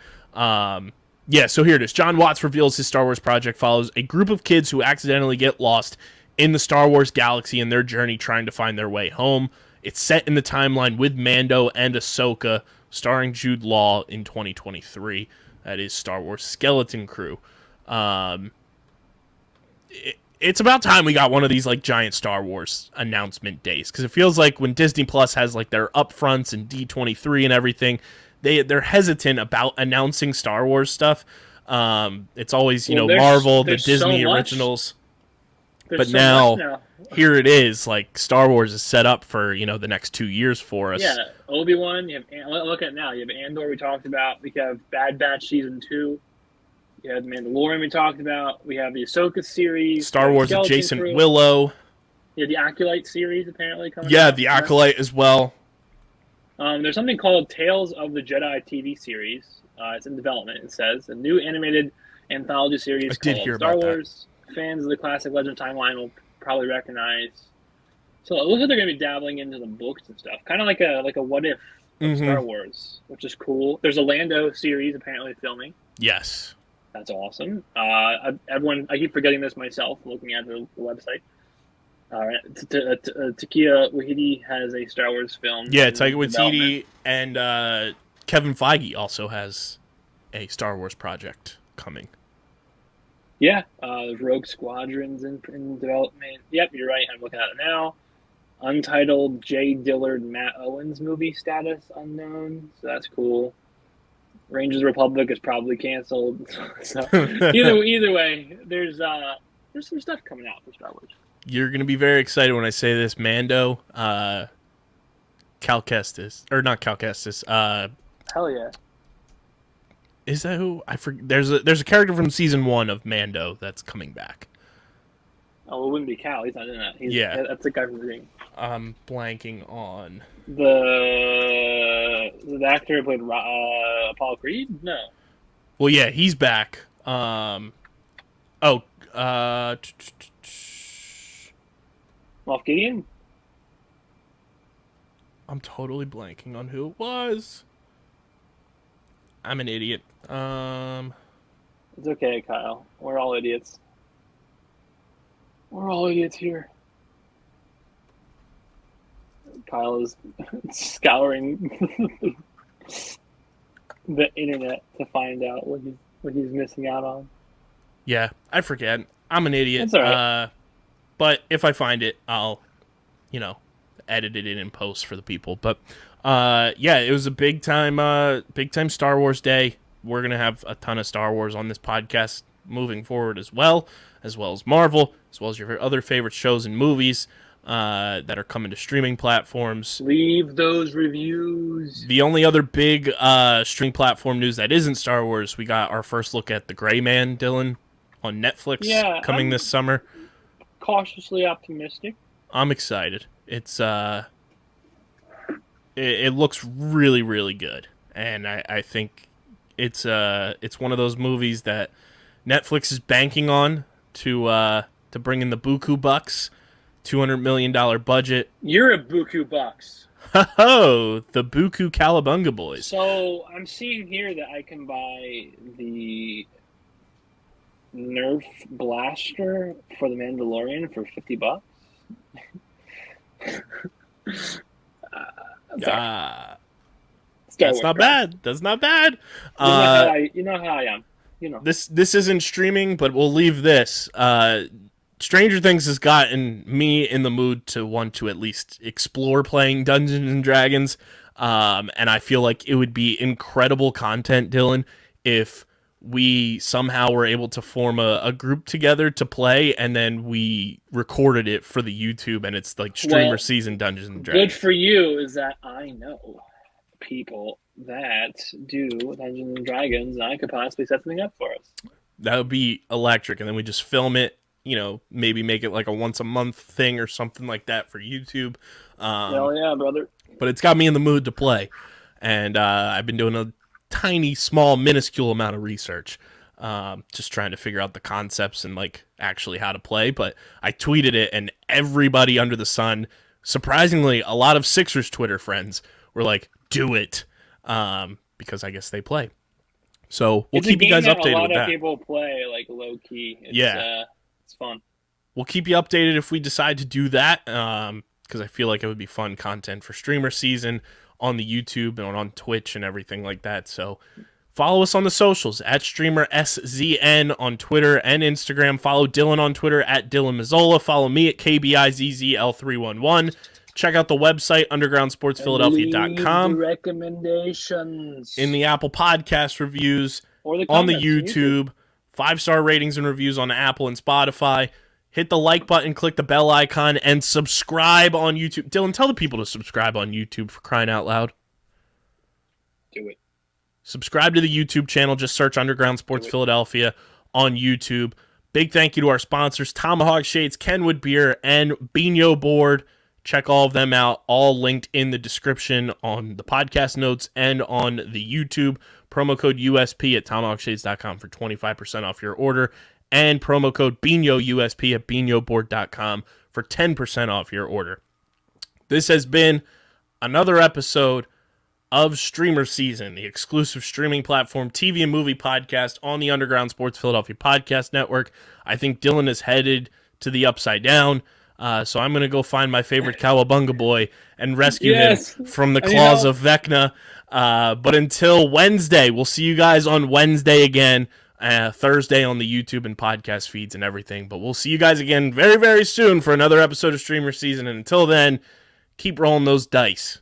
Yeah, so here it is. John Watts reveals his Star Wars project follows a group of kids who accidentally get lost in the Star Wars galaxy and their journey trying to find their way home. It's set in the timeline with Mando and Ahsoka, starring Jude Law in 2023. That is Star Wars Skeleton Crew. It's about time we got one of these like giant Star Wars announcement days, because it feels like when Disney Plus has like their upfronts and D23 and everything, they're hesitant about announcing Star Wars stuff. It's always, Marvel, the Disney originals. But now, here it is. Like, Star Wars is set up for, the next 2 years for us. Yeah, Obi-Wan, look at it now. You have Andor we talked about. We have Bad Batch Season 2. You have The Mandalorian we talked about. We have the Ahsoka series. Star Wars Adjacent Willow. Yeah, the Acolyte series apparently coming out. Yeah, the Acolyte as well. There's something called Tales of the Jedi TV series. It's in development, it says. A new animated anthology series called Star Wars. Fans of the classic Legend timeline will probably recognize. So it looks like they're going to be dabbling into the books and stuff. Kind of like a what if of Star Wars, which is cool. There's a Lando series apparently filming. Yes. That's awesome. Everyone, I keep forgetting this myself, looking at the website. Taika Waititi has a Star Wars film. Yeah, Taika Waititi and Kevin Feige also has a Star Wars project coming. Yeah, Rogue Squadron's in development. Yep, you're right. I'm looking at it now. Untitled Jay Dillard Matt Owens movie status unknown. So that's cool. Rangers Republic is probably canceled. So either way, there's some stuff coming out for Star Wars. You're going to be very excited when I say this. Mando, Cal Kestis, or not Cal Kestis. Hell yeah. Is that who? I forget. There's a character from season 1 of Mando that's coming back. Oh, it wouldn't be Cal. He's not in that. That's the guy from the Ring. I'm blanking on the actor who played Apollo Creed. No. Well, yeah, he's back. Moff Gideon? I'm totally blanking on who it was. I'm an idiot. It's okay, Kyle. We're all idiots. We're all idiots here. Kyle is scouring the internet to find out what he's missing out on. Yeah, I forget. I'm an idiot. That's all right. But if I find it, I'll, edit it in post for the people. But yeah, it was a big time Star Wars day. We're gonna have a ton of Star Wars on this podcast moving forward as well as Marvel, as well as your other favorite shows and movies. that are coming to streaming platforms. Leave those reviews. The only other big streaming platform news that isn't Star Wars, we got our first look at The Gray Man, Dylan, on Netflix coming this summer. Cautiously optimistic. I'm excited. It's it looks really, really good, and I think it's one of those movies that Netflix is banking on to bring in the buku bucks. $200 million budget. You're a buku bucks. Ho-ho! The Buku Cowabunga Boys. So, I'm seeing here that I can buy the Nerf blaster for the Mandalorian for $50. That's not bad. That's not bad. You know how I am. You know. This isn't streaming, but we'll leave this. Stranger Things has gotten me in the mood to want to at least explore playing Dungeons and Dragons, and I feel like it would be incredible content, Dylan, if we somehow were able to form a group together to play, and then we recorded it for the YouTube, and it's like StreamerSZN Dungeons and Dragons. Good for you is that I know people that do Dungeons and Dragons, and I could possibly set something up for us. That would be electric, and then we just film it. You know, maybe make it like a once a month thing or something like that for YouTube. Hell yeah, brother. But it's got me in the mood to play. And I've been doing a tiny, small, minuscule amount of research. Just trying to figure out the concepts and like actually how to play. But I tweeted it and everybody under the sun, surprisingly, a lot of Sixers Twitter friends were like, do it. Because I guess they play. So we'll keep you guys updated with that. A lot of people play like low key. It's fun. We'll keep you updated if we decide to do that, because I feel like it would be fun content for StreamerSZN on the YouTube and on Twitch and everything like that. So follow us on the socials at StreamerSZN on Twitter and Instagram. Follow Dylan on Twitter at Dylan Mazzola. Follow me at KBIZZL311. Check out the website, undergroundsportsphiladelphia.com. Leave the recommendations. In the Apple Podcast reviews, or the on the YouTube. 5-star ratings and reviews on Apple and Spotify. Hit the like button, click the bell icon, and subscribe on YouTube. Dylan, tell the people to subscribe on YouTube, for crying out loud. Do it. Subscribe to the YouTube channel. Just search Underground Sports Philadelphia on YouTube. Big thank you to our sponsors, Tomahawk Shades, Kenwood Beer, and Bino Board. Check all of them out. All linked in the description on the podcast notes and on the YouTube. Promo code USP at tomahawkshades.com for 25% off your order. And promo code BINO USP at binoboard.com for 10% off your order. This has been another episode of StreamerSZN, the exclusive streaming platform TV and movie podcast on the Underground Sports Philadelphia Podcast Network. I think Dylan is headed to the Upside Down. So I'm going to go find my favorite Cowabunga boy and rescue him from the claws of Vecna. But until Wednesday, we'll see you guys on Wednesday again, Thursday on the YouTube and podcast feeds and everything. But we'll see you guys again very, very soon for another episode of StreamerSZN. And until then, keep rolling those dice.